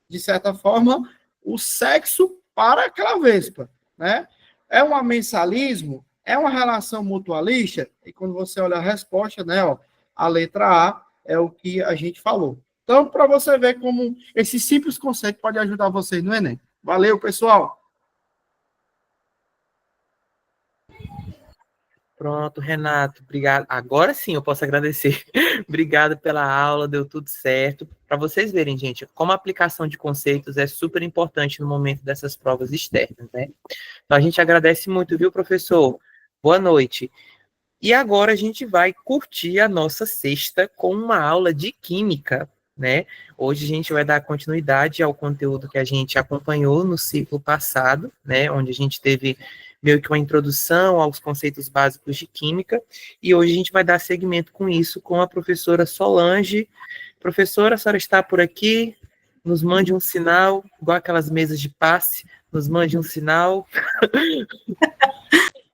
de certa forma, o sexo para aquela vespa, né? É um mensalismo? É uma relação mutualista? E quando você olha a resposta, né, ó, a letra A é o que a gente falou. Então, para você ver como esse simples conceito pode ajudar vocês no Enem. Valeu, pessoal! Pronto, Renato, obrigado. Agora sim eu posso agradecer. Obrigado pela aula, deu tudo certo. Para vocês verem, gente, como a aplicação de conceitos é super importante no momento dessas provas externas, né? Então a gente agradece muito, viu, professor? Boa noite. E agora a gente vai curtir a nossa sexta com uma aula de química, né? Hoje a gente vai dar continuidade ao conteúdo que a gente acompanhou no ciclo passado, né? Onde a gente teve meio que uma introdução aos conceitos básicos de química, e hoje a gente vai dar seguimento com isso com a professora Solange. Professora, a senhora está por aqui? Nos mande um sinal, igual aquelas mesas de passe, nos mande um sinal.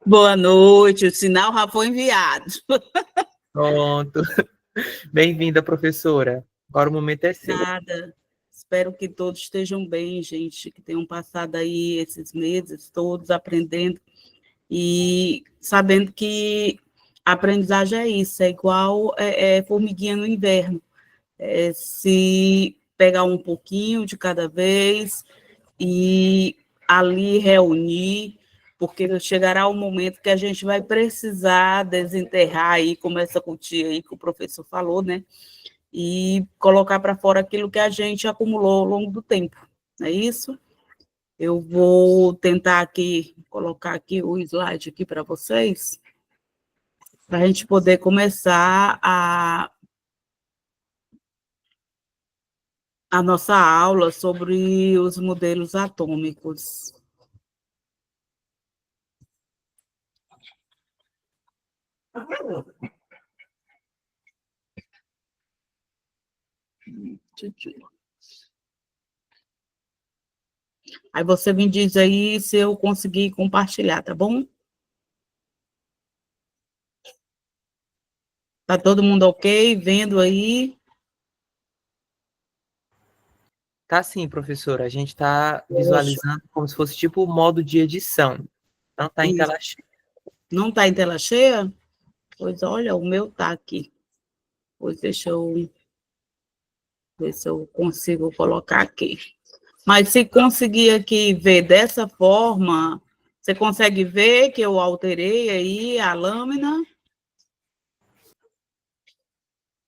Boa noite, o sinal já foi enviado. Pronto. Bem-vinda, professora. Agora o momento é seu. Nada. Espero que todos estejam bem, gente, que tenham passado aí esses meses todos aprendendo e sabendo que a aprendizagem é isso, é igual formiguinha no inverno. Se pegar um pouquinho de cada vez e ali reunir, porque chegará o momento que a gente vai precisar desenterrar aí, como essa cutia aí que o professor falou, né? E colocar para fora aquilo que a gente acumulou ao longo do tempo, não é isso? Eu vou tentar aqui, colocar aqui o slide aqui para vocês, para a gente poder começar a nossa aula sobre os modelos atômicos. Aí você me diz aí se eu conseguir compartilhar, tá bom? Tá todo mundo ok? Vendo aí? Tá sim, professora. A gente está visualizando como se fosse tipo o modo de edição. Não está em tela cheia. Não está em tela cheia? Pois olha, o meu tá aqui. Pois deixa eu ver se eu consigo colocar aqui. Mas se conseguir aqui ver dessa forma, você consegue ver que eu alterei aí a lâmina?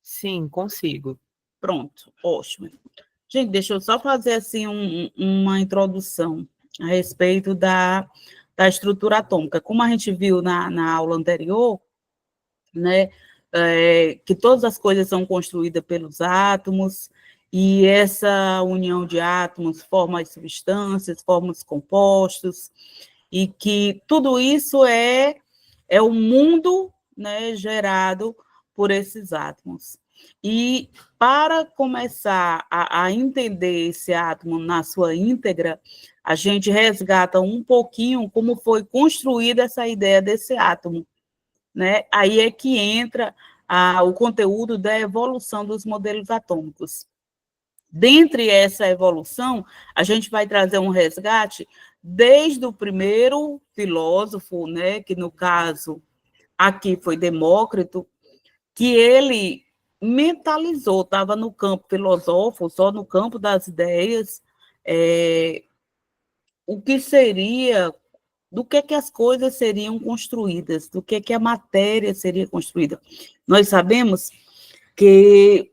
Sim, consigo. Pronto, ótimo. Gente, deixa eu só fazer assim uma introdução a respeito da estrutura atômica. Como a gente viu na aula anterior, né, que todas as coisas são construídas pelos átomos, e essa união de átomos forma as substâncias, forma os compostos, e que tudo isso é o mundo, né, gerado por esses átomos. E para começar a entender esse átomo na sua íntegra, a gente resgata um pouquinho como foi construída essa ideia desse átomo, né? Aí é que entra o conteúdo da evolução dos modelos atômicos. Dentre essa evolução, a gente vai trazer um resgate desde o primeiro filósofo, né, que no caso aqui foi Demócrito, que ele mentalizou, estava no campo filosófico, só no campo das ideias, o que seria, do que as coisas seriam construídas, do que a matéria seria construída. Nós sabemos que,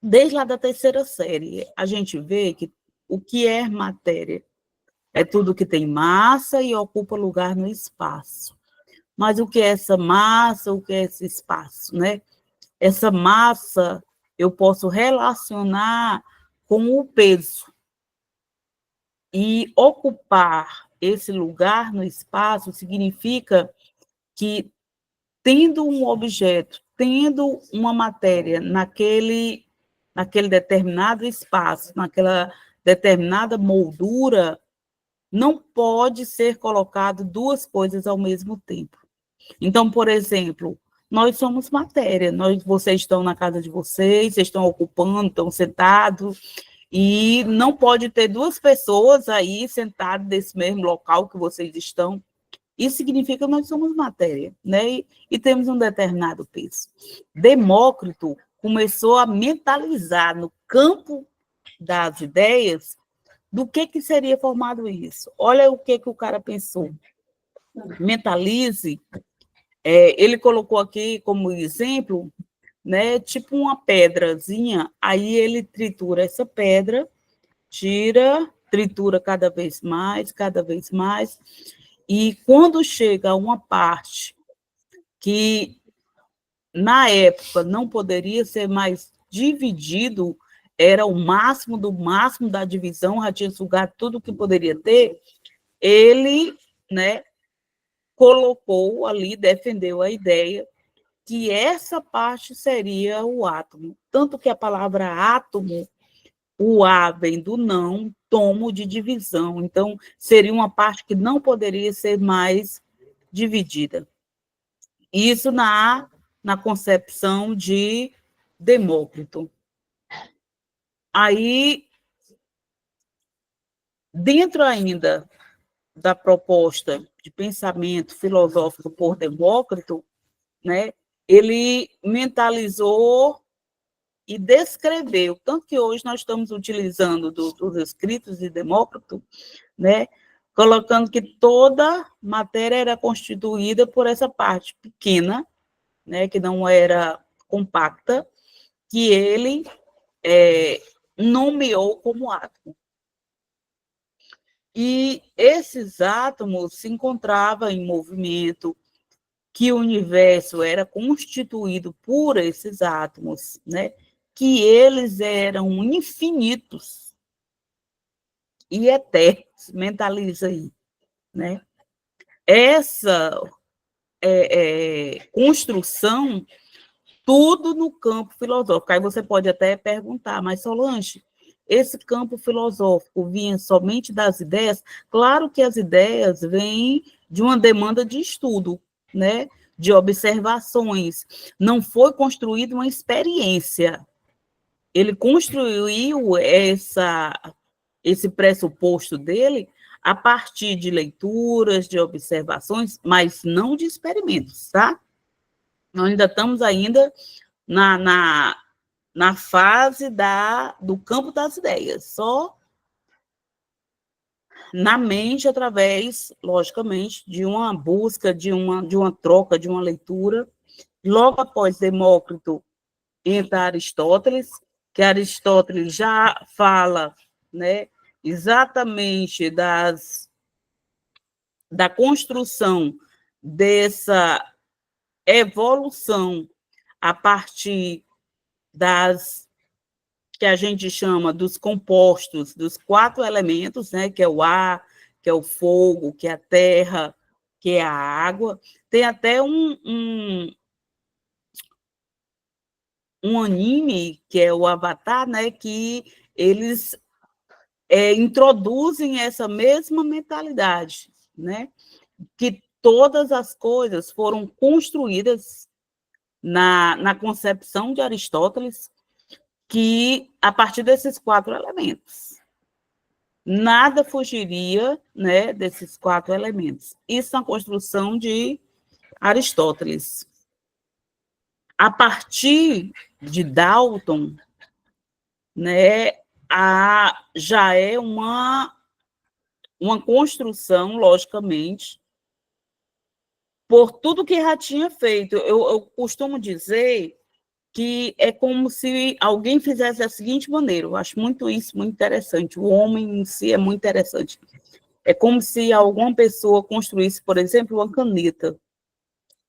desde lá da terceira série, a gente vê que o que é matéria? É tudo que tem massa e ocupa lugar no espaço. Mas o que é essa massa, o que é esse espaço, né? Essa massa eu posso relacionar com o peso. E ocupar esse lugar no espaço significa que, tendo um objeto, tendo uma matéria naquele determinado espaço, naquela determinada moldura, não pode ser colocado duas coisas ao mesmo tempo. Então, por exemplo, nós somos matéria, vocês estão na casa de vocês estão ocupando, estão sentados, e não pode ter duas pessoas aí sentadas nesse mesmo local que vocês estão. Isso significa que nós somos matéria, né? E temos um determinado peso. Demócrito começou a mentalizar no campo das ideias do que seria formado isso. Olha o que o cara pensou. Mentalize. Ele colocou aqui como exemplo, né, tipo uma pedrazinha, aí ele tritura essa pedra, tritura cada vez mais, e quando chega a uma parte que, na época, não poderia ser mais dividido, era o máximo do máximo da divisão, já tinha sugado tudo que poderia ter, ele, né, colocou ali, defendeu a ideia que essa parte seria o átomo. Tanto que a palavra átomo, o A vem do não, tomo de divisão. Então, seria uma parte que não poderia ser mais dividida. Isso na concepção de Demócrito. Aí, dentro ainda da proposta de pensamento filosófico por Demócrito, né, ele mentalizou e descreveu, tanto que hoje nós estamos utilizando dos escritos de Demócrito, né, colocando que toda matéria era constituída por essa parte pequena, né, que não era compacta, que ele nomeou como átomo. E esses átomos se encontravam em movimento, que o universo era constituído por esses átomos, né? Que eles eram infinitos e eternos, mentaliza aí, né? Essa construção, tudo no campo filosófico. Aí você pode até perguntar, mas Solange, esse campo filosófico vinha somente das ideias? Claro que as ideias vêm de uma demanda de estudo, né? De observações. Não foi construída uma experiência. Ele construiu esse pressuposto dele a partir de leituras, de observações, mas não de experimentos, tá? Nós ainda estamos na fase do campo das ideias, só na mente, através, logicamente, de uma busca, de uma troca, de uma leitura. Logo após Demócrito, entra Aristóteles, que Aristóteles já fala, né, exatamente da construção dessa evolução a partir que a gente chama dos compostos, dos 4 elementos, né, que é o ar, que é o fogo, que é a terra, que é a água. Tem até um anime, que é o Avatar, né, que eles introduzem essa mesma mentalidade, né, que todas as coisas foram construídas na concepção de Aristóteles, que a partir desses 4 elementos. Nada fugiria, né, desses 4 elementos. Isso na construção de Aristóteles. A partir de Dalton, né, já é uma construção, logicamente, por tudo que já tinha feito. Eu costumo dizer que é como se alguém fizesse da seguinte maneira. Eu acho muito isso muito interessante. O homem em si é muito interessante. É como se alguma pessoa construísse, por exemplo, uma caneta.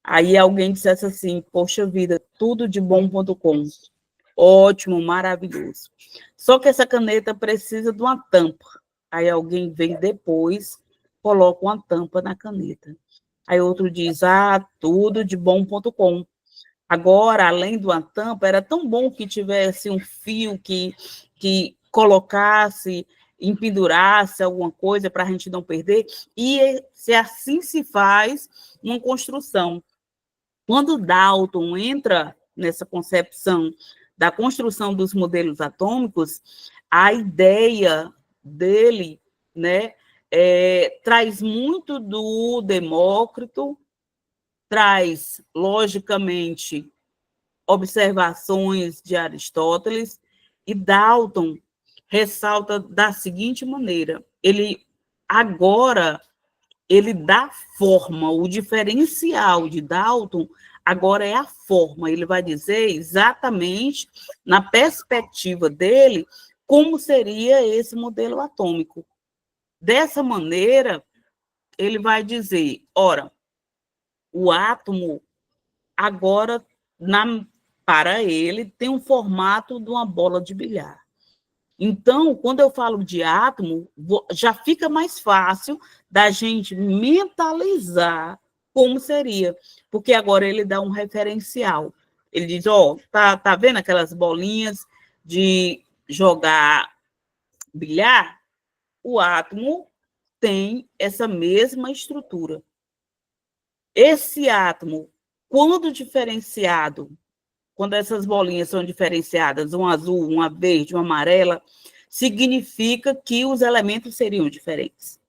Aí alguém dissesse assim, poxa vida, tudo de bom.com. Ótimo, maravilhoso. Só que essa caneta precisa de uma tampa. Aí alguém vem depois, coloca uma tampa na caneta. Aí outro diz, tudo de bom.com. Agora, além de uma tampa, era tão bom que tivesse um fio que colocasse, empendurasse alguma coisa para a gente não perder. E se assim se faz uma construção. Quando Dalton entra nessa concepção da construção dos modelos atômicos, a ideia dele, né, traz muito do Demócrito, traz, logicamente, observações de Aristóteles, e Dalton ressalta da seguinte maneira: ele dá forma, o diferencial de Dalton agora é a forma, ele vai dizer exatamente, na perspectiva dele, como seria esse modelo atômico. Dessa maneira, ele vai dizer, ora, o átomo agora, para ele, tem um formato de uma bola de bilhar. Então, quando eu falo de átomo, já fica mais fácil da gente mentalizar como seria, porque agora ele dá um referencial. Ele diz, tá vendo aquelas bolinhas de jogar bilhar? O átomo tem essa mesma estrutura. Esse átomo, quando diferenciado, quando essas bolinhas são diferenciadas, uma azul, uma verde, uma amarela, significa que os elementos seriam diferentes.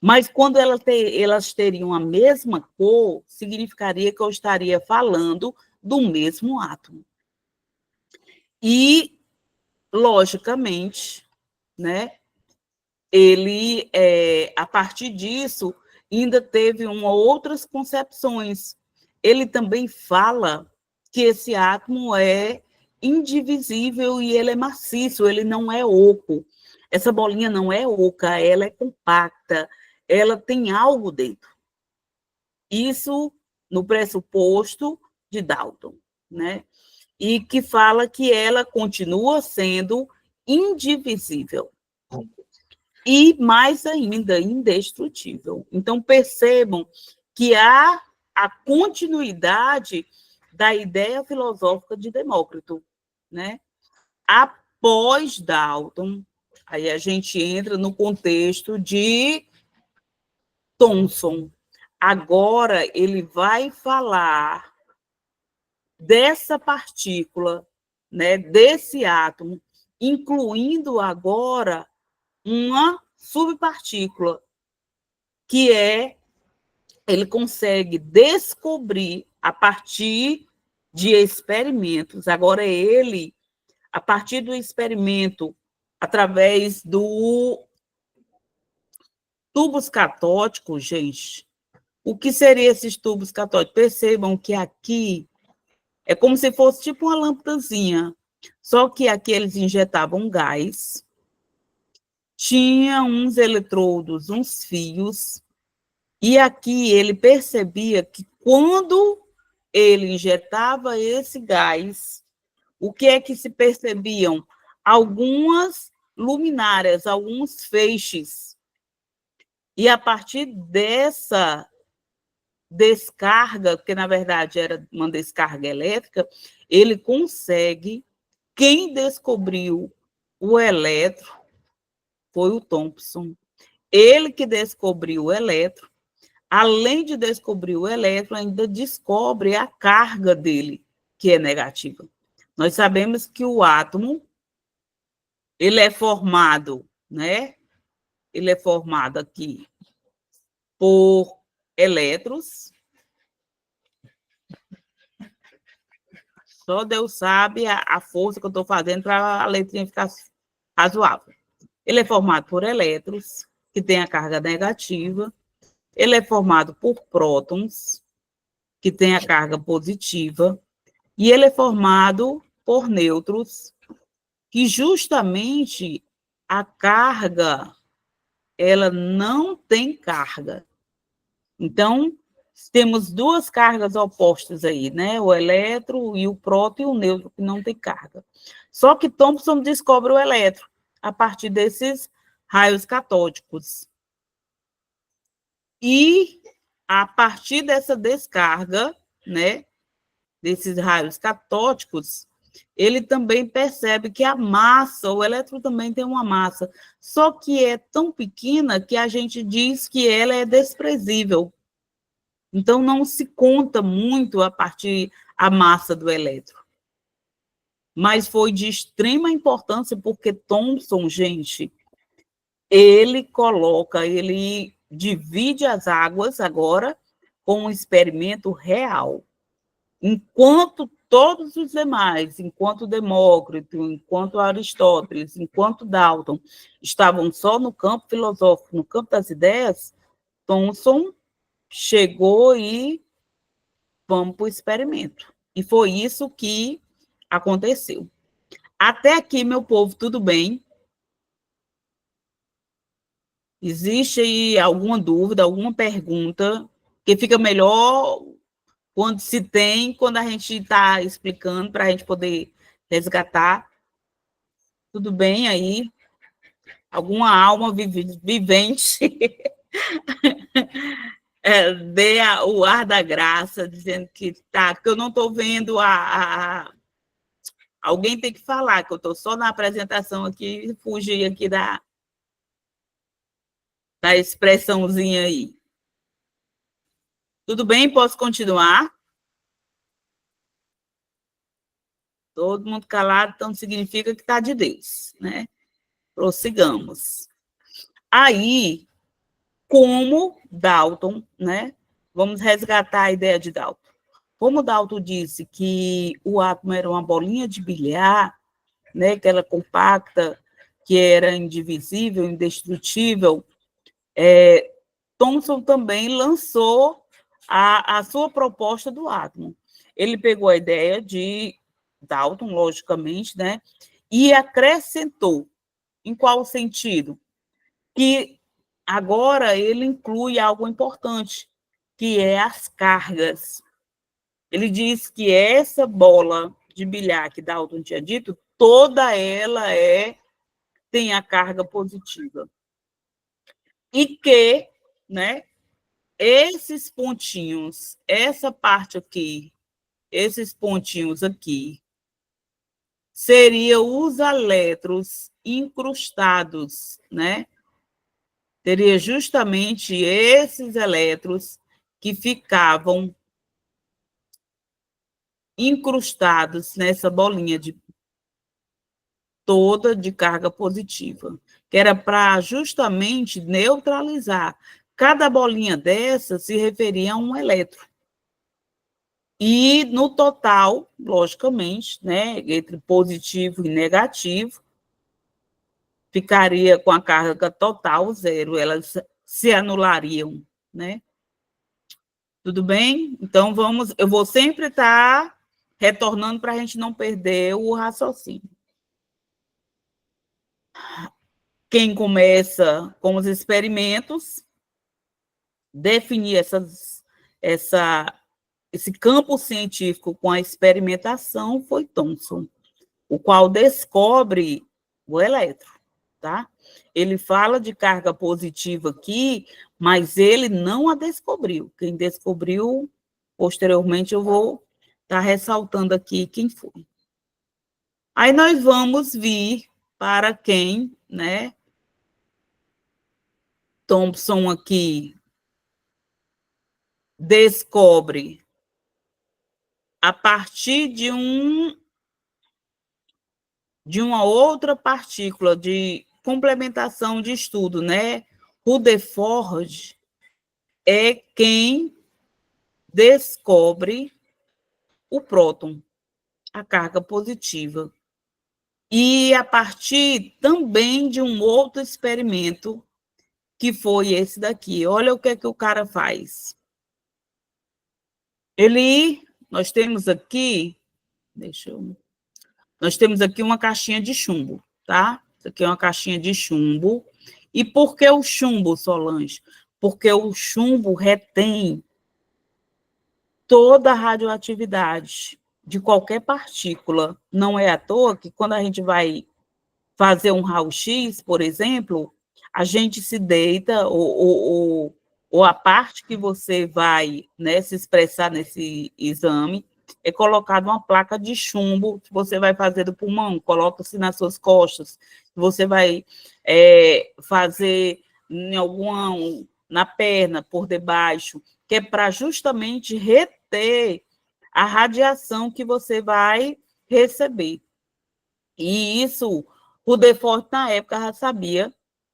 Mas quando elas teriam a mesma cor, significaria que eu estaria falando do mesmo átomo. E, logicamente, né, ele, a partir disso, ainda teve outras concepções. Ele também fala que esse átomo é indivisível e ele é maciço, ele não é oco. Essa bolinha não é oca, ela é compacta, ela tem algo dentro. Isso no pressuposto de Dalton, né? E que fala que ela continua sendo indivisível. E, mais ainda, indestrutível. Então, percebam que há a continuidade da ideia filosófica de Demócrito, né? Após Dalton, aí a gente entra no contexto de Thomson. Agora, ele vai falar dessa partícula, né, desse átomo, incluindo agora uma subpartícula, que ele consegue descobrir a partir de experimentos. Agora, ele, a partir do experimento, através do tubos catódicos, gente, o que seriam esses tubos catódicos? Percebam que aqui é como se fosse tipo uma lâmpadazinha, só que aqui eles injetavam gás, tinha uns eletrodos, uns fios, e aqui ele percebia que quando ele injetava esse gás, o que é que se percebiam? Algumas luminárias, alguns feixes. E a partir dessa descarga, porque na verdade era uma descarga elétrica, ele consegue, quem descobriu o elétron foi o Thomson. Ele que descobriu o elétron, além de descobrir o elétron, ainda descobre a carga dele, que é negativa. Nós sabemos que o átomo, ele é formado, né? Ele é formado aqui por elétrons. Só Deus sabe a força que eu estou fazendo para a letrinha ficar razoável. Ele é formado por elétrons, que tem a carga negativa. Ele é formado por prótons, que tem a carga positiva. E ele é formado por nêutrons, que justamente a carga, ela não tem carga. Então, temos duas cargas opostas aí, né? O elétron e o próton e o nêutron, que não tem carga. Só que Thomson descobre o elétron a partir desses raios catódicos. E, a partir dessa descarga, né, desses raios catódicos, ele também percebe que a massa, o elétron também tem uma massa, só que é tão pequena que a gente diz que ela é desprezível. Então, não se conta muito a partir a massa do elétron. Mas foi de extrema importância, porque Thomson, gente, ele divide as águas agora com um experimento real. Enquanto todos os demais, enquanto Demócrito, enquanto Aristóteles, enquanto Dalton, estavam só no campo filosófico, no campo das ideias, Thomson chegou e vamos para o experimento. E foi isso que aconteceu. Até aqui, meu povo, tudo bem? Existe aí alguma dúvida, alguma pergunta? Que fica melhor quando se tem, quando a gente está explicando, para a gente poder resgatar. Tudo bem aí? Alguma alma vivente dê o ar da graça, dizendo que tá, que eu não estou vendo alguém tem que falar, que eu estou só na apresentação aqui e fugi aqui da expressãozinha aí. Tudo bem? Posso continuar? Todo mundo calado, então significa que está de Deus, né? Prossigamos. Aí, como Dalton, né? Vamos resgatar a ideia de Dalton. Como Dalton disse que o átomo era uma bolinha de bilhar, né? Que era compacta, que era indivisível, indestrutível, Thomson também lançou a sua proposta do átomo. Ele pegou a ideia de Dalton, logicamente, né? E acrescentou. Em qual sentido? Que agora ele inclui algo importante, que é as cargas. Ele diz que essa bola de bilhar que Dalton tinha dito, toda ela tem a carga positiva. E que, né, esses pontinhos, essa parte aqui, esses pontinhos aqui, seriam os elétrons incrustados, né? Teria justamente esses elétrons que ficavam incrustados nessa bolinha toda de carga positiva, que era para justamente neutralizar. Cada bolinha dessa se referia a um elétron. E no total, logicamente, né, entre positivo e negativo, ficaria com a carga total zero, elas se anulariam, né? Tudo bem? Então, eu vou sempre estar retornando para a gente não perder o raciocínio. Quem começa com os experimentos, definir esse campo científico com a experimentação foi Thomson, o qual descobre o elétron, tá? Ele fala de carga positiva aqui, mas ele não a descobriu. Quem descobriu, posteriormente, eu vou estar ressaltando aqui quem foi. Aí nós vamos vir para quem, né? Thomson aqui descobre a partir de uma outra partícula de complementação de estudo, né? Rutherford é quem descobre o próton, a carga positiva. E a partir também de um outro experimento, que foi esse daqui. Olha o que é que o cara faz. Nós temos aqui Nós temos aqui uma caixinha de chumbo, tá? Isso aqui é uma caixinha de chumbo. E por que o chumbo, Solange? Porque o chumbo retém toda a radioatividade de qualquer partícula. Não é à toa que quando a gente vai fazer um raio-x, por exemplo, a gente se deita, ou a parte que você vai, né, se expressar nesse exame, é colocada uma placa de chumbo que você vai fazer do pulmão, coloca-se nas suas costas, você vai fazer em na perna, por debaixo, que é para justamente reter a radiação que você vai receber. E isso, o Rutherford, na época, já sabia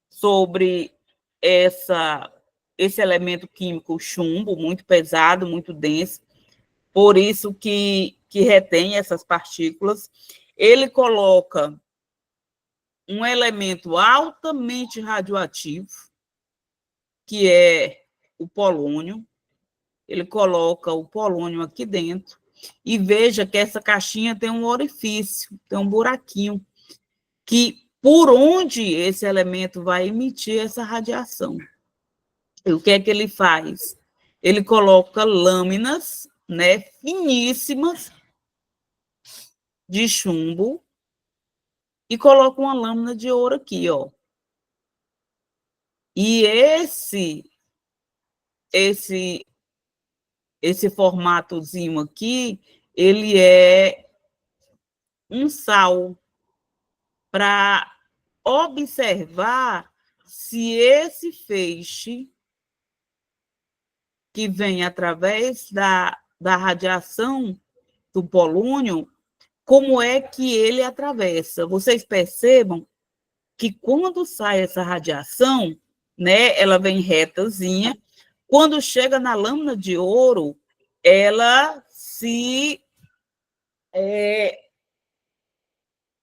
sobre esse elemento químico chumbo, muito pesado, muito denso, por isso que retém essas partículas. Ele coloca um elemento altamente radioativo, que é o polônio. Ele coloca o polônio aqui dentro e veja que essa caixinha tem um orifício, tem um buraquinho, que por onde esse elemento vai emitir essa radiação. E o que é que ele faz? Ele coloca lâminas, né, finíssimas de chumbo e coloca uma lâmina de ouro aqui, ó. E esse formatozinho aqui, ele é um sal para observar se esse feixe que vem através da radiação do polônio, como é que ele atravessa. Vocês percebam que quando sai essa radiação, né, ela vem retazinha, quando chega na lâmina de ouro, ela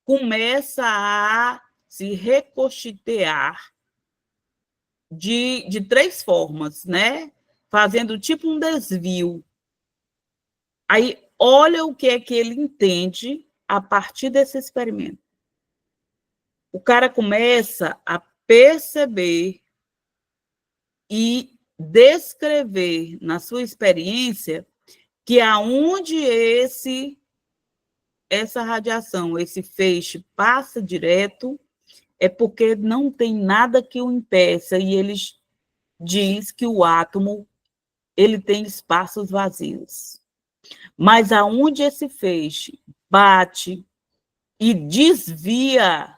começa a se recostear de três formas, né? Fazendo tipo um desvio. Aí, olha o que é que ele entende a partir desse experimento. O cara começa a perceber e descrever na sua experiência que aonde essa radiação, esse feixe passa direto, é porque não tem nada que o impeça, e ele diz que o átomo ele tem espaços vazios. Mas aonde esse feixe bate e desvia,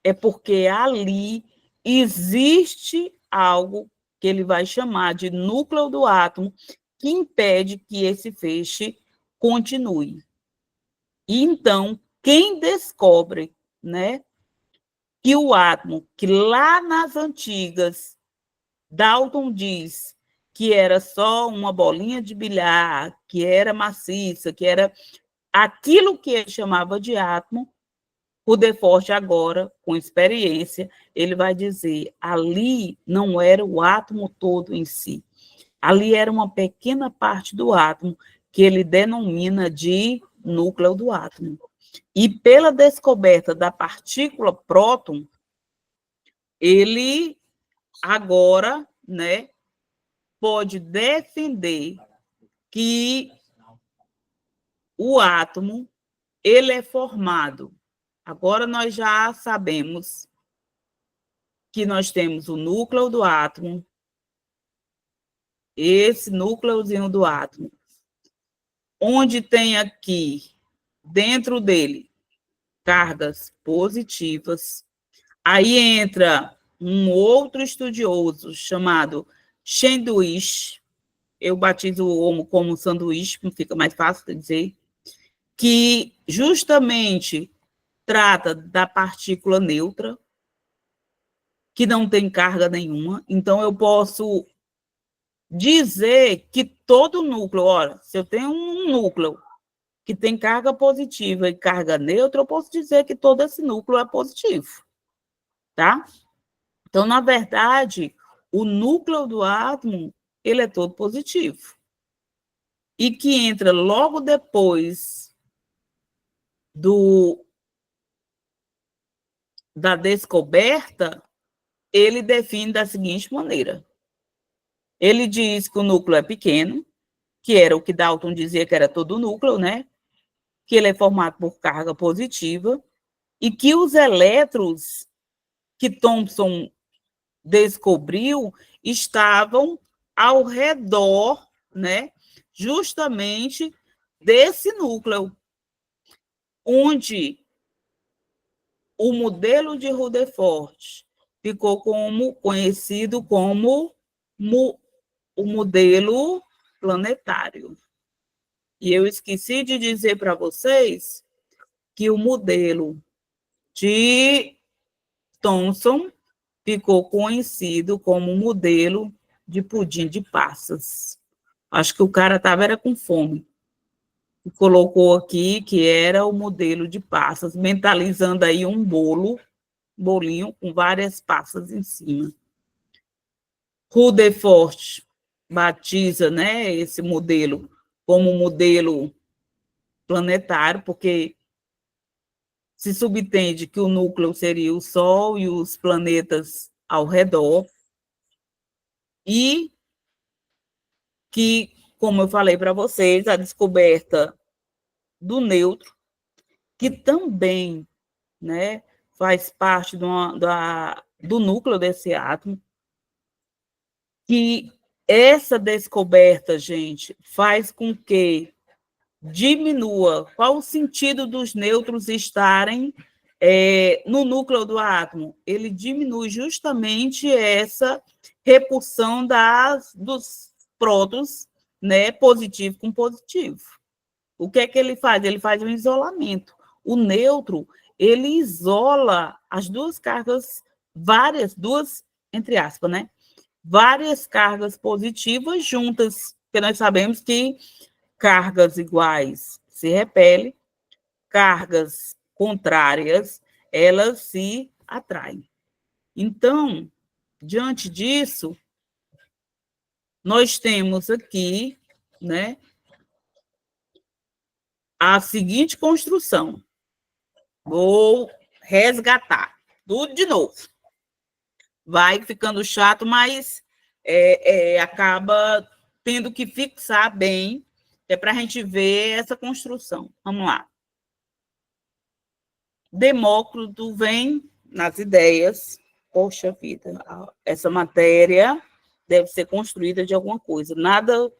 é porque ali existe algo que ele vai chamar de núcleo do átomo, que impede que esse feixe continue. E então, quem descobre, né, que o átomo, que lá nas antigas, Dalton diz que era só uma bolinha de bilhar, que era maciça, que era aquilo que ele chamava de átomo, o Rutherford agora, com experiência, ele vai dizer, ali não era o átomo todo em si, ali era uma pequena parte do átomo, que ele denomina de núcleo do átomo. E pela descoberta da partícula próton, ele agora, né, pode defender que o átomo ele é formado. Agora nós já sabemos que nós temos o núcleo do átomo, esse núcleozinho do átomo, onde tem aqui, dentro dele, cargas positivas. Aí entra um outro estudioso chamado Sandwich, eu batizo o homo como sanduíche, fica mais fácil de dizer, que justamente trata da partícula neutra, que não tem carga nenhuma. Então, eu posso dizer que todo núcleo, olha, se eu tenho um núcleo que tem carga positiva e carga neutra, eu posso dizer que todo esse núcleo é positivo, tá? Então, na verdade, o núcleo do átomo, ele é todo positivo. E que entra logo depois da descoberta, ele define da seguinte maneira. Ele diz que o núcleo é pequeno, que era o que Dalton dizia que era todo o núcleo, né? Que ele é formado por carga positiva, e que os elétrons que Thomson descobriu estavam ao redor, né, justamente desse núcleo, onde o modelo de Rutherford ficou conhecido como o modelo planetário. E eu esqueci de dizer para vocês que o modelo de Thomson ficou conhecido como o modelo de pudim de passas. Acho que o cara estava com fome. E colocou aqui que era o modelo de passas, mentalizando aí um bolinho com várias passas em cima. Rutherford batiza, né, esse modelo como modelo planetário, porque se subentende que o núcleo seria o Sol e os planetas ao redor, e que, como eu falei para vocês, a descoberta do nêutron, que também, né, faz parte do núcleo desse átomo, que essa descoberta, gente, faz com que diminua. Qual o sentido dos nêutrons estarem no núcleo do átomo? Ele diminui justamente essa repulsão dos prótons, né, positivo com positivo. O que é que ele faz? Ele faz um isolamento. O nêutron, ele isola as duas cargas, duas, entre aspas, né? Várias cargas positivas juntas, porque nós sabemos que cargas iguais se repelem, cargas contrárias, elas se atraem. Então, diante disso, nós temos aqui, né, a seguinte construção. Vou resgatar tudo de novo. Vai ficando chato, mas acaba tendo que fixar bem, para a gente ver essa construção. Vamos lá. Demócrito vem nas ideias, poxa vida, essa matéria deve ser construída de alguma coisa, nada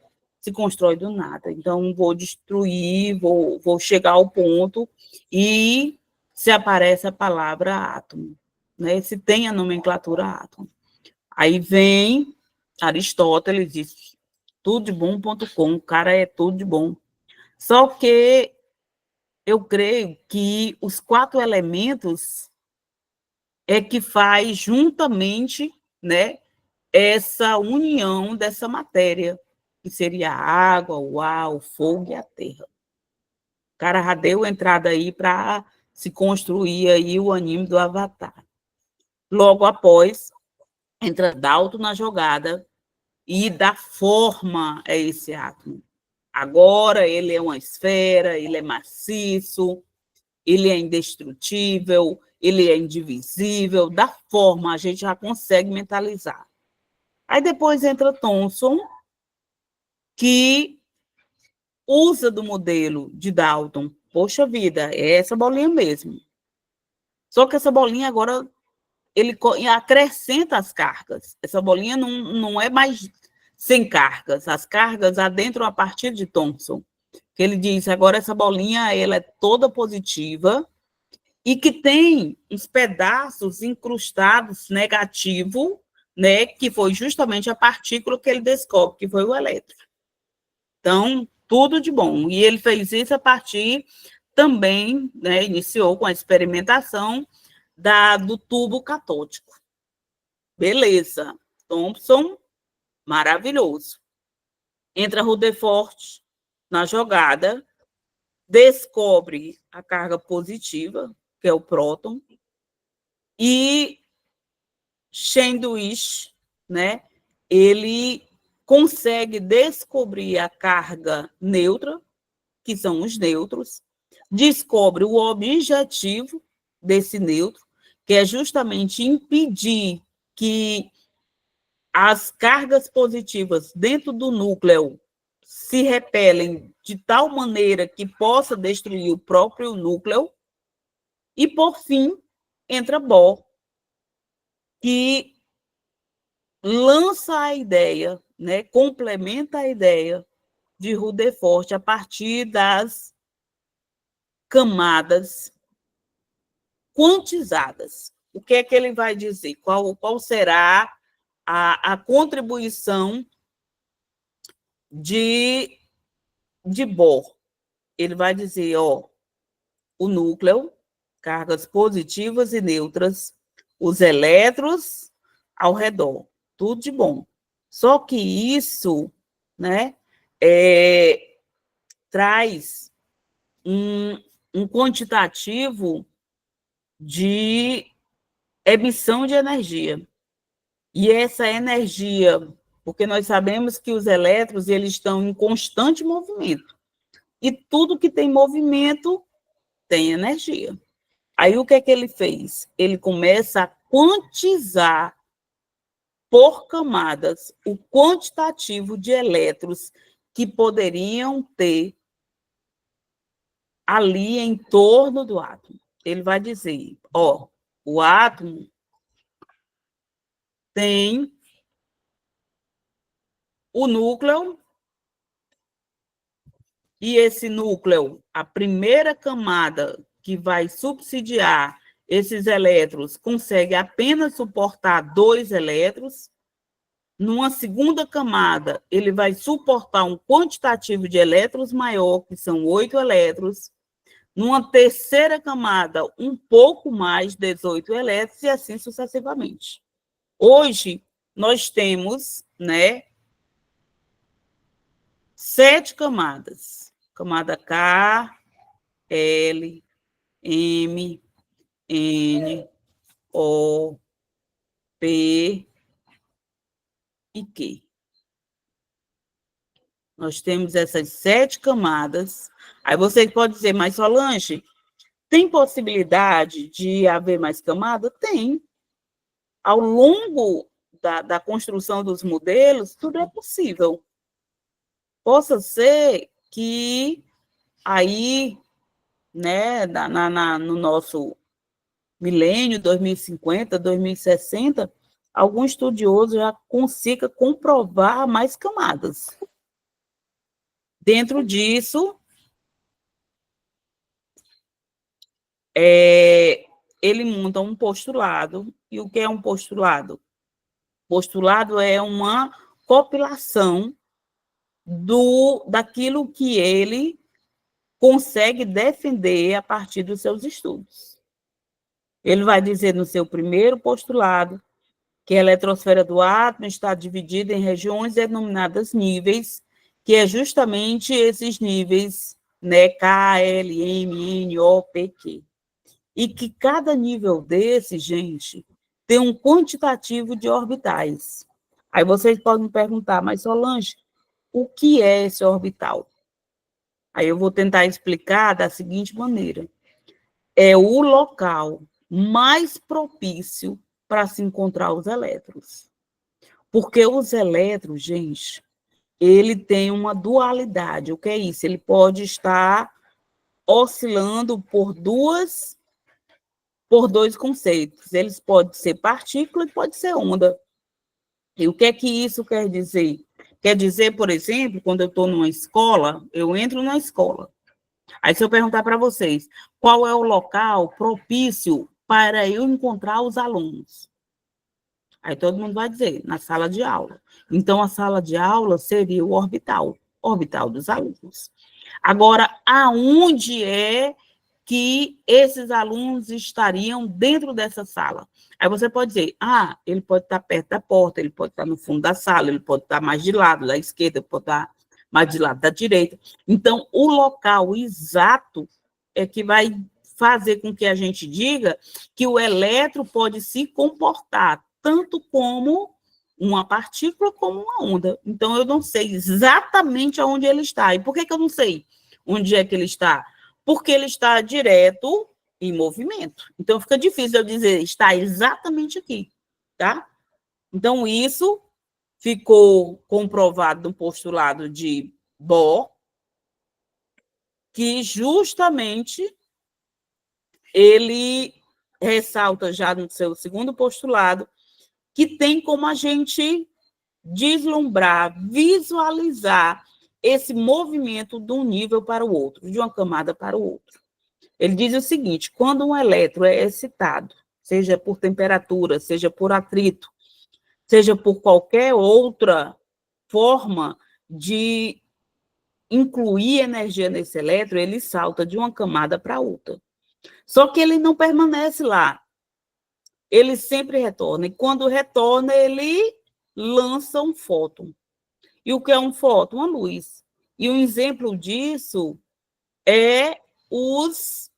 se constrói do nada, então vou destruir, vou chegar ao ponto, e se aparece a palavra átomo, né? Se tem a nomenclatura átomo. Aí vem Aristóteles, diz tudodebom.com, o cara é tudo de bom. Só que eu creio que os 4 elementos é que faz juntamente, né, essa união dessa matéria, que seria a água, o ar, o fogo e a terra. O cara já deu entrada aí para se construir aí o anime do Avatar. Logo após, entra Dalton na jogada e dá forma a esse átomo. Agora ele é uma esfera, ele é maciço, ele é indestrutível, ele é indivisível, dá forma, a gente já consegue mentalizar. Aí depois entra Thomson, que usa do modelo de Dalton. Poxa vida, é essa bolinha mesmo. Só que essa bolinha agora, ele acrescenta as cargas. Essa bolinha não é mais sem cargas. As cargas adentram a partir de Thomson. Que ele diz, agora essa bolinha ela é toda positiva, e que tem uns pedaços incrustados negativo, né, que foi justamente a partícula que ele descobre, que foi o elétron. Então, tudo de bom. E ele fez isso a partir também, né, iniciou com a experimentação do tubo catódico. Beleza. Thomson, maravilhoso. Entra Rutherford na jogada, descobre a carga positiva, que é o próton, e Sandwich, né, ele consegue descobrir a carga neutra, que são os nêutrons, descobre o objetivo desse nêutron, que é justamente impedir que as cargas positivas dentro do núcleo se repelem de tal maneira que possa destruir o próprio núcleo. E, por fim, entra Bohr, que lança a ideia, né, complementa a ideia de Rutherford a partir das camadas quantizadas. O que é que ele vai dizer? Qual será a contribuição de Bohr? Ele vai dizer, o núcleo, cargas positivas e neutras, os elétrons ao redor, tudo de bom. Só que isso, né, traz um quantitativo de emissão de energia. E essa energia, porque nós sabemos que os elétrons eles estão em constante movimento. E tudo que tem movimento tem energia. Aí o que é que ele fez? Ele começa a quantizar por camadas o quantitativo de elétrons que poderiam ter ali em torno do átomo. Ele vai dizer, o átomo tem o núcleo, e esse núcleo, a primeira camada que vai subsidiar esses elétrons, consegue apenas suportar 2 elétrons. Numa segunda camada, ele vai suportar um quantitativo de elétrons maior, que são 8 elétrons. Numa terceira camada, um pouco mais, 18 elétrons, e assim sucessivamente. Hoje, nós temos, né, 7 camadas. Camada K, L, M, N, O, P e Q. Nós temos essas 7 camadas. Aí você pode dizer, mas Solange, tem possibilidade de haver mais camada? Tem. Ao longo da construção dos modelos, tudo é possível. Possa ser que aí, né, no nosso milênio, 2050, 2060, algum estudioso já consiga comprovar mais camadas. Dentro disso, ele monta um postulado. E o que é um postulado? Postulado é uma compilação daquilo que ele consegue defender a partir dos seus estudos. Ele vai dizer no seu primeiro postulado que a eletrosfera do átomo está dividida em regiões denominadas níveis, que é justamente esses níveis, né, K, L, M, N, O, P, Q. E que cada nível desse, gente, tem um quantitativo de orbitais. Aí vocês podem me perguntar, mas Solange, o que é esse orbital? Aí eu vou tentar explicar da seguinte maneira. É o local mais propício para se encontrar os elétrons. Porque os elétrons, gente, ele tem uma dualidade. O que é isso? Ele pode estar oscilando por dois conceitos. Eles podem ser partícula e pode ser onda. E o que é que isso quer dizer? Quer dizer, por exemplo, quando eu estou numa escola, eu entro na escola. Aí, se eu perguntar para vocês, qual é o local propício para eu encontrar os alunos? Aí todo mundo vai dizer, na sala de aula. Então, a sala de aula seria o orbital dos alunos. Agora, aonde é que esses alunos estariam dentro dessa sala? Aí você pode dizer, ele pode estar perto da porta, ele pode estar no fundo da sala, ele pode estar mais de lado, da esquerda, ele pode estar mais de lado da direita. Então, o local exato é que vai fazer com que a gente diga que o elétron pode se comportar tanto como uma partícula como uma onda. Então, eu não sei exatamente onde ele está. E por que eu não sei onde é que ele está? porque ele está direto em movimento. Então, fica difícil eu dizer, está exatamente aqui, tá? Então, isso ficou comprovado no postulado de Bohr, que justamente ele ressalta já no seu segundo postulado que tem como a gente deslumbrar, visualizar esse movimento de um nível para o outro, de uma camada para o outro. Ele diz o seguinte: quando um elétron é excitado, seja por temperatura, seja por atrito, seja por qualquer outra forma de incluir energia nesse elétron, ele salta de uma camada para outra. Só que ele não permanece lá. Ele sempre retorna. E quando retorna, ele lança um fóton. E o que é um fóton? Uma luz. E um exemplo disso é os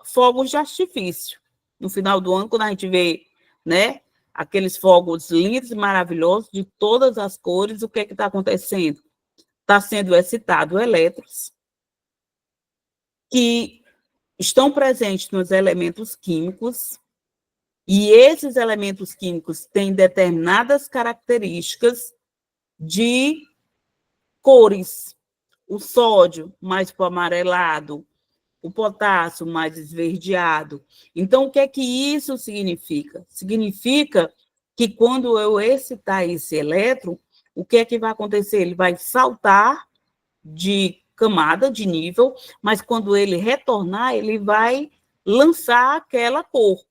fogos de artifício. No final do ano, quando a gente vê, né, aqueles fogos lindos e maravilhosos de todas as cores, o que é que está acontecendo? Está sendo excitado elétrons que estão presentes nos elementos químicos, e esses elementos químicos têm determinadas características de cores. O sódio mais para o amarelado, o potássio mais esverdeado. Então, o que é que isso significa? Significa que quando eu excitar esse elétron, o que é que vai acontecer? Ele vai saltar de camada, de nível, mas quando ele retornar, ele vai lançar aquela cor.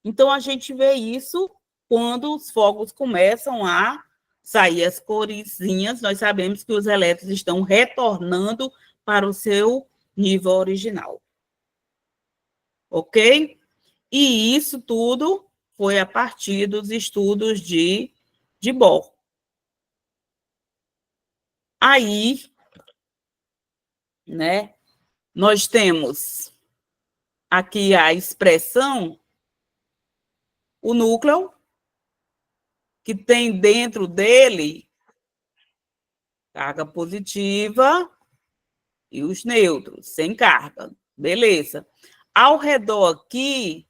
Então, a gente vê isso quando os fogos começam a sair as coresinhas, nós sabemos que os elétrons estão retornando para o seu nível original. Ok? E isso tudo foi a partir dos estudos de Bohr. Aí, né, nós temos aqui a expressão, o núcleo, que tem dentro dele carga positiva e os nêutrons, sem carga. Beleza. Ao redor aqui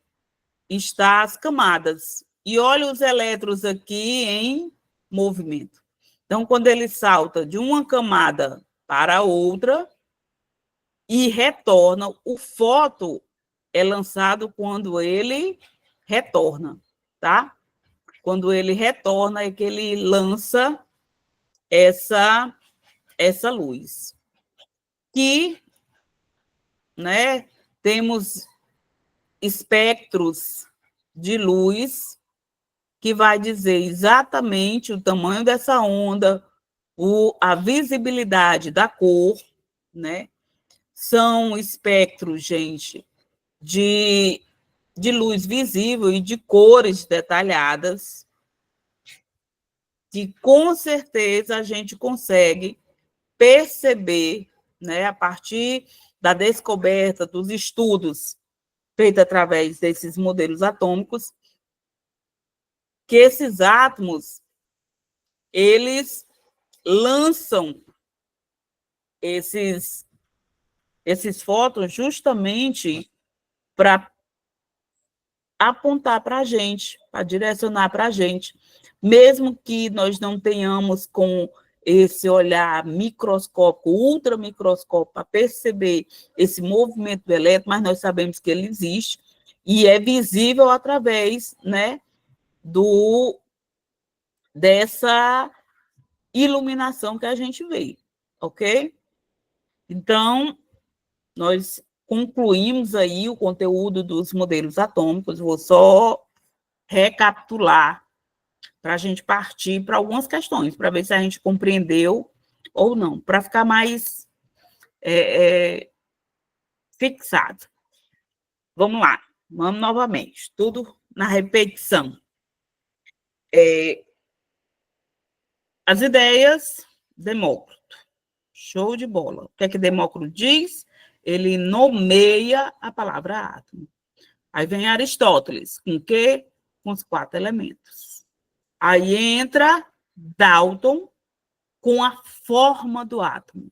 está as camadas. E olha os elétrons aqui em movimento. Então, quando ele salta de uma camada para outra e retorna, o fóton é lançado quando ele retorna, tá? Quando ele retorna é que ele lança essa luz. Que, né, temos espectros de luz que vai dizer exatamente o tamanho dessa onda, a visibilidade da cor, né? São espectros, gente, de luz visível e de cores detalhadas, que com certeza a gente consegue perceber, né, a partir da descoberta dos estudos feitos através desses modelos atômicos, que esses átomos, eles lançam esses fótons justamente para apontar para a gente, para direcionar para a gente, mesmo que nós não tenhamos com esse olhar microscópico, ultramicroscópico, para perceber esse movimento do elétron, mas nós sabemos que ele existe e é visível através, né, dessa iluminação que a gente vê, ok? Então, nós concluímos aí o conteúdo dos modelos atômicos, vou só recapitular para a gente partir para algumas questões, para ver se a gente compreendeu ou não, para ficar mais fixado. Vamos lá, vamos novamente, tudo na repetição. As ideias, Demócrito. Show de bola. O que é que Demócrito diz? Ele nomeia a palavra átomo. Aí vem Aristóteles, com o quê? Com os 4 elementos. Aí entra Dalton com a forma do átomo.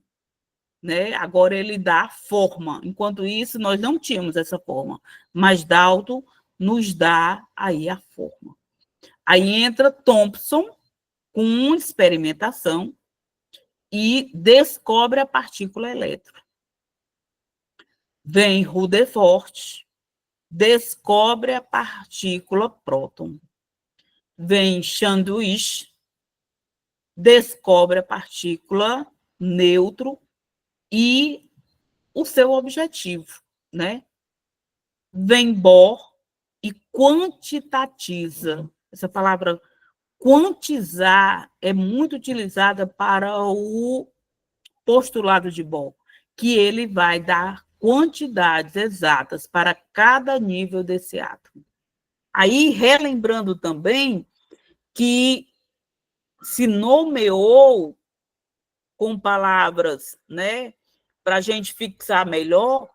né? Agora ele dá forma. Enquanto isso, nós não tínhamos essa forma, mas Dalton nos dá aí a forma. Aí entra Thomson com experimentação e descobre a partícula elétron. Vem Rutherford, descobre a partícula próton. Vem Sandwich, descobre a partícula nêutron e o seu objetivo, né? Vem Bohr e quantitatiza. Essa palavra quantizar é muito utilizada para o postulado de Bohr, que ele vai dar quantidades exatas para cada nível desse átomo. Aí, relembrando também que se nomeou com palavras, né, para a gente fixar melhor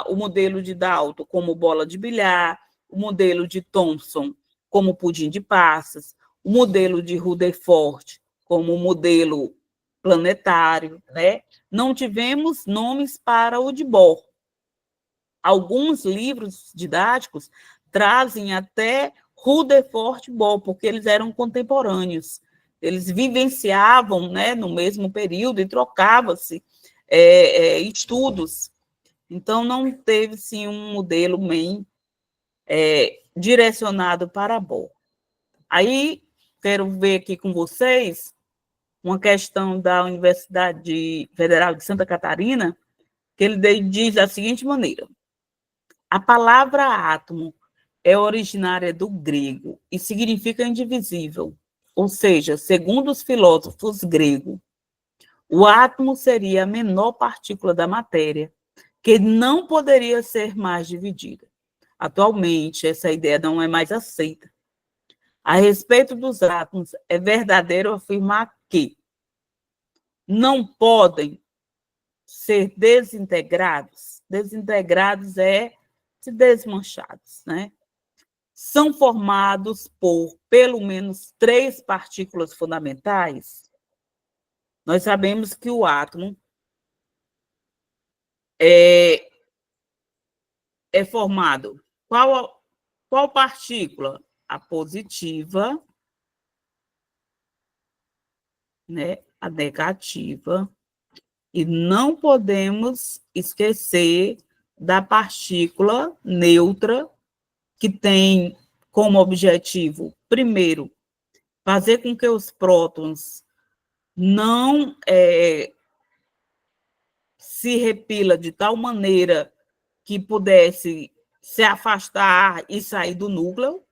o modelo de Dalton como bola de bilhar, o modelo de Thomson como pudim de passas, o modelo de Rutherford como modelo planetário, né? Não tivemos nomes para o de Bohr. Alguns livros didáticos trazem até Rutherford e Bohr, porque eles eram contemporâneos. Eles vivenciavam, né, no mesmo período e trocava-se estudos. Então, não teve, sim, um modelo bem direcionado para Bohr. Aí, quero ver aqui com vocês uma questão da Universidade Federal de Santa Catarina, que ele diz da seguinte maneira: a palavra átomo é originária do grego e significa indivisível, ou seja, segundo os filósofos gregos, o átomo seria a menor partícula da matéria, que não poderia ser mais dividida. Atualmente, essa ideia não é mais aceita. A respeito dos átomos, é verdadeiro afirmar que não podem ser desintegrados. Desintegrados é se desmanchados, né? São formados por pelo menos 3 partículas fundamentais. Nós sabemos que o átomo é formado. Qual partícula? A positiva, né? A negativa. E não podemos esquecer da partícula neutra, que tem como objetivo, primeiro, fazer com que os prótons não se repila de tal maneira que pudesse se afastar e sair do núcleo,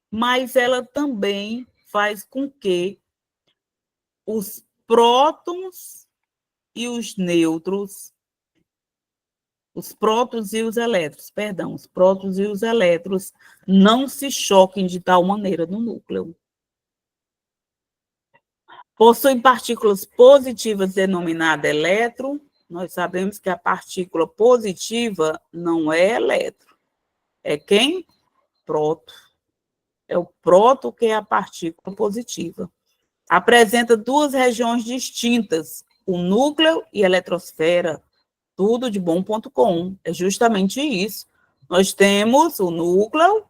mas ela também faz com que os prótons e os nêutrons, os prótons e os elétrons, perdão, os prótons e os elétrons não se choquem de tal maneira no núcleo. Possuem partículas positivas denominadas elétron. Nós sabemos que a partícula positiva não é elétron. É quem? Próton. É o próton que é a partícula positiva. Apresenta 2 regiões distintas, o núcleo e a eletrosfera. Tudo de bom.com. É justamente isso. Nós temos o núcleo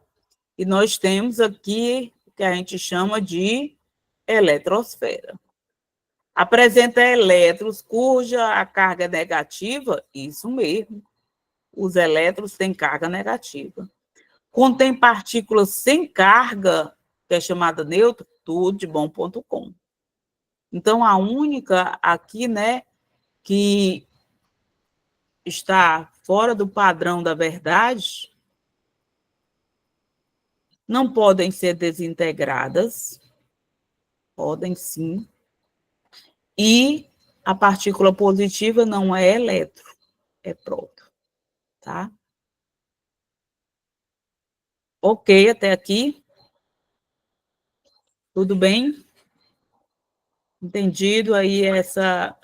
e nós temos aqui o que a gente chama de eletrosfera. Apresenta elétrons cuja a carga é negativa, isso mesmo. Os elétrons têm carga negativa. Contém partículas sem carga, que é chamada nêutron, tudo de bom.com. Então, a única aqui, né, que está fora do padrão da verdade, não podem ser desintegradas, podem sim, e a partícula positiva não é elétron, é próton, tá? Ok, até aqui? Tudo bem? Entendido aí essa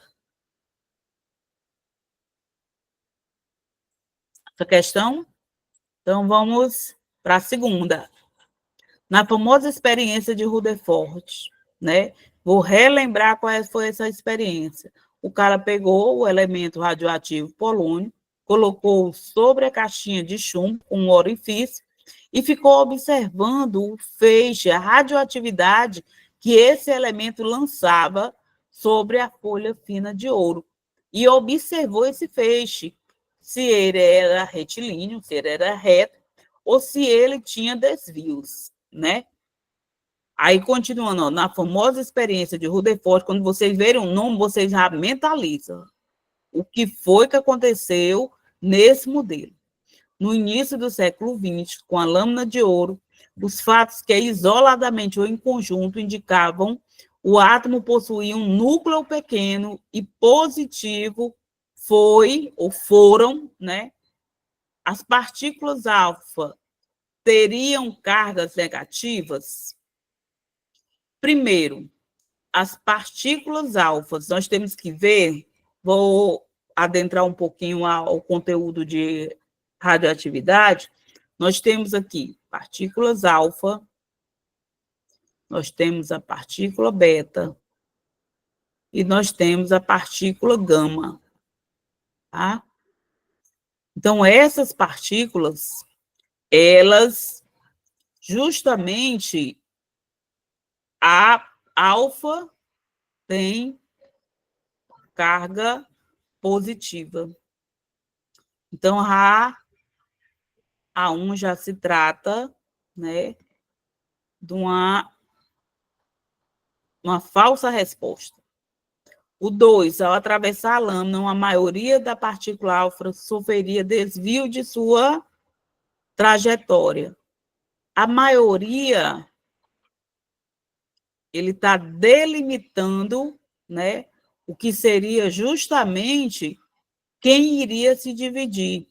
questão? Então, vamos para a segunda. Na famosa experiência de Rutherford, né? Vou relembrar qual foi essa experiência. o cara pegou o elemento radioativo polônio, colocou sobre a caixinha de chumbo com um orifício e ficou observando o feixe, a radioatividade que esse elemento lançava sobre a folha fina de ouro. E observou esse feixe, se ele era retilíneo, se ele era reto, ou se ele tinha desvios, né? Aí, continuando, ó, na famosa experiência de Rutherford, quando vocês verem o nome, vocês já mentalizam o que foi que aconteceu nesse modelo. No início do século XX, com a lâmina de ouro, os fatos que isoladamente ou em conjunto indicavam o átomo possuía um núcleo pequeno e positivo foram, né? As partículas alfa teriam cargas negativas? Primeiro, as partículas alfas, nós temos que ver, vou adentrar um pouquinho ao conteúdo de radioatividade, nós temos aqui partículas alfa, nós temos a partícula beta e nós temos a partícula gama, tá? Então, essas partículas, elas, justamente, a alfa tem carga positiva. Então, A1 já se trata, né, de uma falsa resposta. O 2, ao atravessar a lâmina, a maioria da partícula alfa sofreria desvio de sua trajetória. A maioria, ele está delimitando, né, o que seria justamente quem iria se dividir.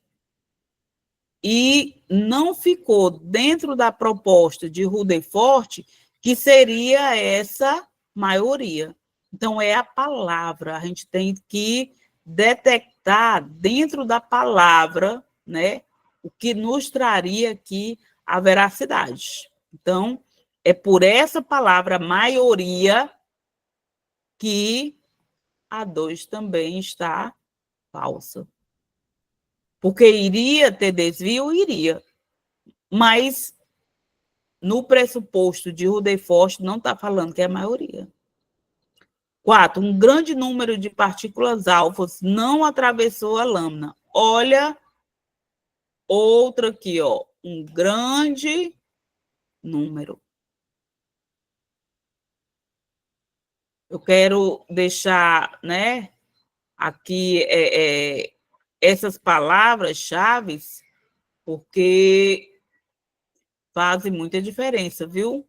E não ficou dentro da proposta de Rutherford que seria essa maioria. Então, é a palavra, a gente tem que detectar dentro da palavra, né, o que nos traria aqui a veracidade. Então, é por essa palavra maioria que a 2 também está falsa. Porque iria ter desvio? Iria. Mas, no pressuposto de Rutherford, não está falando que é a maioria. 4, um grande número de partículas alfas não atravessou a lâmina. Olha, outra aqui, ó, um grande número. Eu quero deixar, né, aqui essas palavras-chave, porque fazem muita diferença, viu?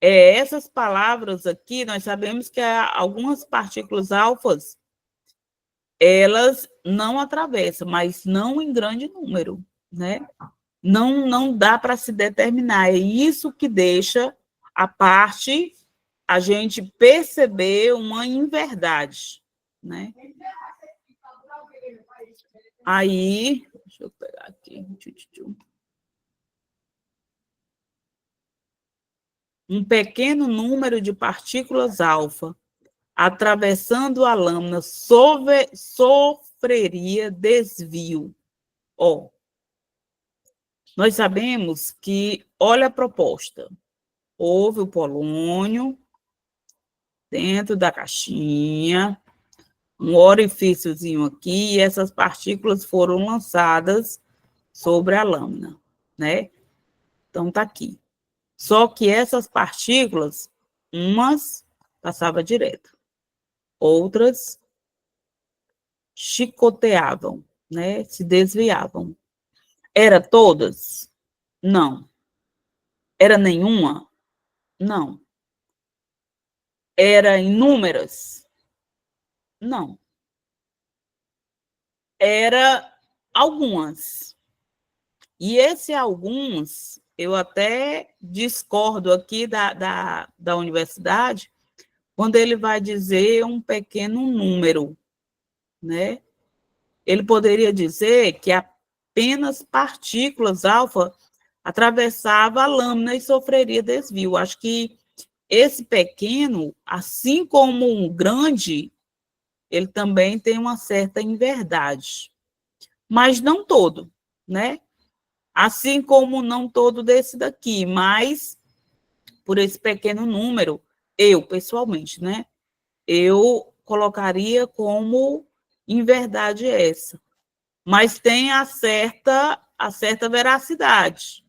Essas palavras aqui, nós sabemos que algumas partículas alfas, elas não atravessam, mas não em grande número, né? Não dá para se determinar. É isso que deixa a gente perceber uma inverdade, né? Aí, deixa eu pegar aqui. Um pequeno número de partículas alfa atravessando a lâmina sofreria desvio. Ó, nós sabemos que, olha a proposta, houve o polônio dentro da caixinha, um orifíciozinho aqui, e essas partículas foram lançadas sobre a lâmina, né? Então, tá aqui. Só que essas partículas, umas passavam direto, outras chicoteavam, né? Se desviavam. Era todas? Não. Era nenhuma? Não. Era inúmeras? Não. Era algumas. E esse alguns, eu até discordo aqui da universidade, quando ele vai dizer um pequeno número, né? Ele poderia dizer que apenas partículas alfa atravessava a lâmina e sofreria desvio. Acho que esse pequeno, assim como um grande, ele também tem uma certa inverdade, mas não todo, né? Assim como não todo desse daqui, mas por esse pequeno número, eu, pessoalmente, né? Eu colocaria como inverdade essa. Mas tem a certa veracidade.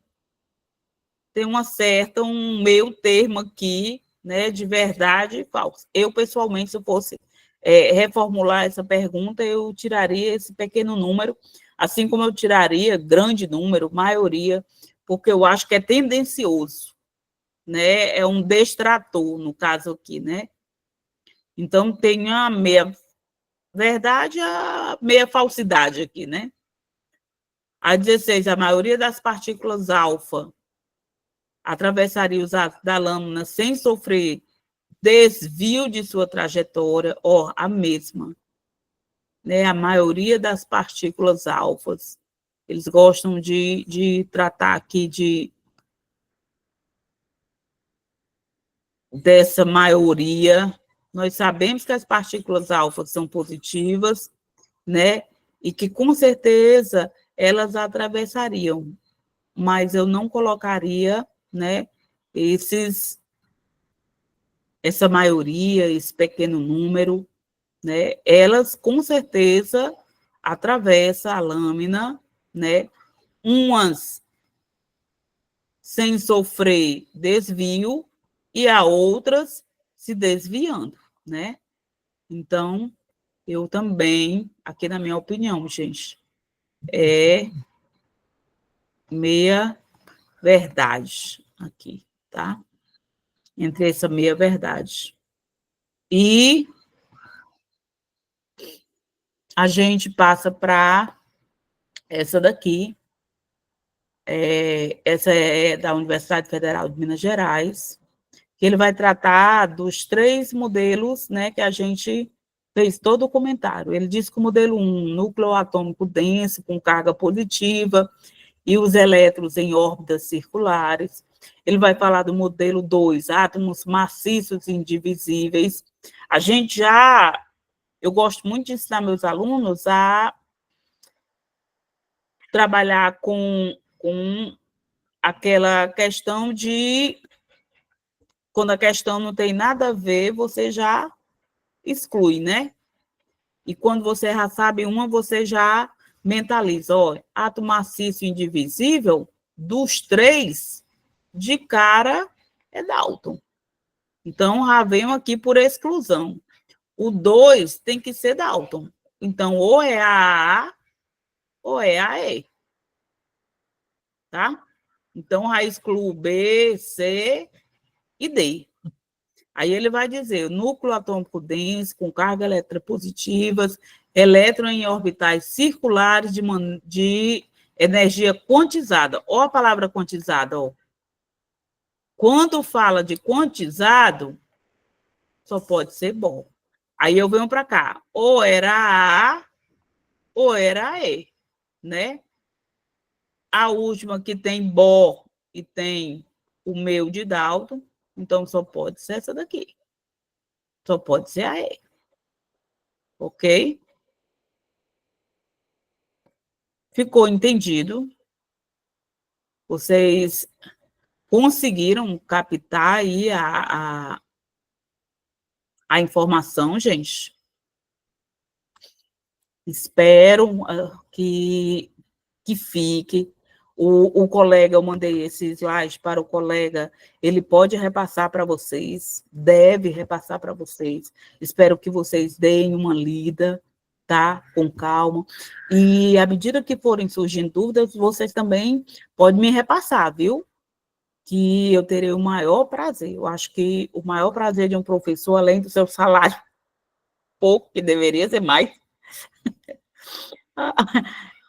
Tem um meio termo aqui, né, de verdade e falso. Eu, pessoalmente, se eu fosse reformular essa pergunta, eu tiraria esse pequeno número, assim como eu tiraria grande número, maioria, porque eu acho que é tendencioso, né? É um detrator, no caso aqui, né? Então, tem a meia verdade e a meia falsidade aqui, né? A 16, a maioria das partículas alfa atravessaria os atos da lâmina sem sofrer desvio de sua trajetória, ó, a mesma, né? A maioria das partículas alfas, eles gostam de tratar aqui dessa maioria. Nós sabemos que as partículas alfas são positivas, né? E que, com certeza, elas atravessariam, mas eu não colocaria, né, essa maioria, esse pequeno número, né? Elas, com certeza, atravessam a lâmina, né? Umas sem sofrer desvio e a outras se desviando, né? Então, eu também, aqui na minha opinião, gente, é meia verdade aqui, tá? Entre essa meia verdade. E a gente passa para essa daqui. Essa é da Universidade Federal de Minas Gerais, que ele vai tratar dos 3 modelos, né, que a gente fez todo o comentário. Ele diz que o modelo 1, núcleo atômico denso com carga positiva e os elétrons em órbitas circulares. Ele vai falar do modelo 2, átomos maciços e indivisíveis. Eu gosto muito de ensinar meus alunos a trabalhar com aquela questão de, quando a questão não tem nada a ver, você já exclui, né? E quando você já sabe uma, você já mentaliza. Ó, átomo maciço e indivisível, dos 3, de cara é Dalton. Então, já venho aqui por exclusão. O 2 tem que ser Dalton. Então, ou é a ou é a E. Tá? Então, já excluo B, C e D. Aí ele vai dizer, núcleo atômico denso, com carga eletropositivas, elétron em orbitais circulares de energia quantizada. Ó a palavra quantizada, ó. Quando fala de quantizado, só pode ser bom. Aí eu venho para cá, ou era a ou era a E, né? A última que tem Bohr e tem o meu de Dalton, então só pode ser essa daqui. Só pode ser a E. Ok? Ficou entendido? Vocês conseguiram captar aí a informação, gente? Espero que fique. O colega, eu mandei esses slides para o colega, ele pode repassar para vocês, deve repassar para vocês. Espero que vocês deem uma lida, tá? Com calma. E à medida que forem surgindo dúvidas, vocês também podem me repassar, viu? Que eu terei o maior prazer. Eu acho que o maior prazer de um professor, além do seu salário pouco, que deveria ser mais,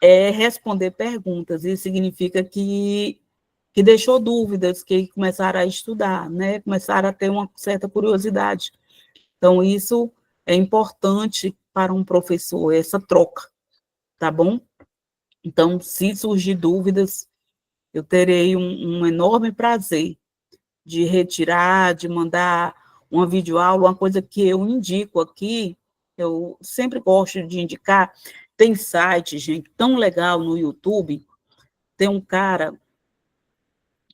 é responder perguntas. Isso significa que deixou dúvidas, que começaram a estudar, né? Começaram a ter uma certa curiosidade. Então, isso é importante para um professor, essa troca, tá bom? Então, se surgir dúvidas, eu terei um enorme prazer de retirar, de mandar uma videoaula, uma coisa que eu indico aqui, eu sempre gosto de indicar, tem site, gente, tão legal no YouTube, tem um cara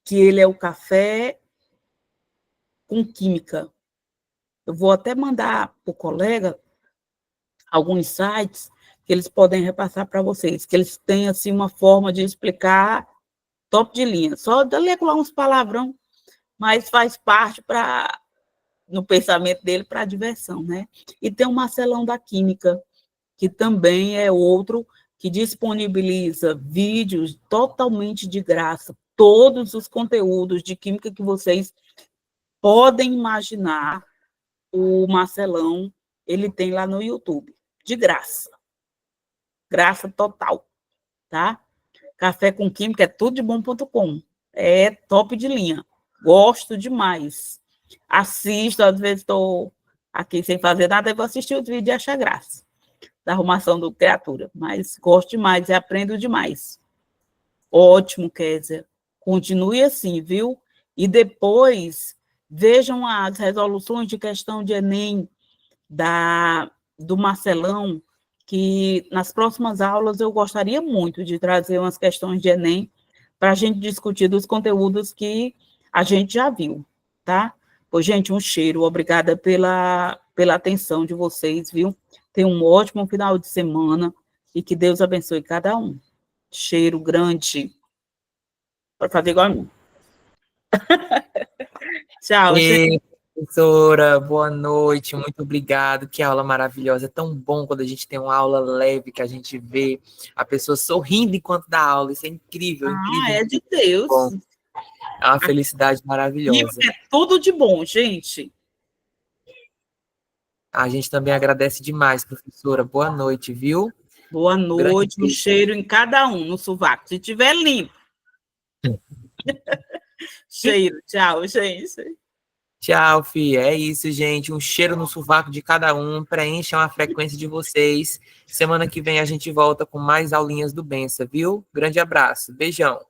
que ele é o Café com Química. Eu vou até mandar para o colega alguns sites que eles podem repassar para vocês, que eles têm assim uma forma de explicar top de linha. Só de ler lá uns palavrão, mas faz parte para no pensamento dele para a diversão, né? E tem o Marcelão da Química, que também é outro que disponibiliza vídeos totalmente de graça, todos os conteúdos de química que vocês podem imaginar, o Marcelão, ele tem lá no YouTube, de graça. Graça total, tá? Café com Química é tudo de bom.com. É top de linha. Gosto demais. Assisto, às vezes estou aqui sem fazer nada, e vou assistir os vídeos e achar graça da arrumação do criatura. Mas gosto demais e aprendo demais. Ótimo, Kézia. Continue assim, viu? E depois vejam as resoluções de questão de Enem do Marcelão, que nas próximas aulas eu gostaria muito de trazer umas questões de Enem para a gente discutir dos conteúdos que a gente já viu, tá? Pois, gente, um cheiro, obrigada pela atenção de vocês, viu? Tenham um ótimo final de semana e que Deus abençoe cada um. Cheiro grande. Pode fazer igual a mim. Tchau, gente. Ei, professora, boa noite, muito obrigado. Que aula maravilhosa. É tão bom quando a gente tem uma aula leve, que a gente vê a pessoa sorrindo enquanto dá aula. Isso é incrível, incrível. É de Deus. Bom, é uma felicidade maravilhosa. E é tudo de bom, gente. A gente também agradece demais, professora. Boa noite, viu? Boa Grande noite, um beijo. cheiro em cada um, no sovaco. Se tiver limpo. Cheiro, tchau, gente. Tchau, Fih. É isso, gente. Um cheiro no sovaco de cada um. Preencham a frequência de vocês. Semana que vem a gente volta com mais aulinhas do Bença, viu? Grande abraço. Beijão.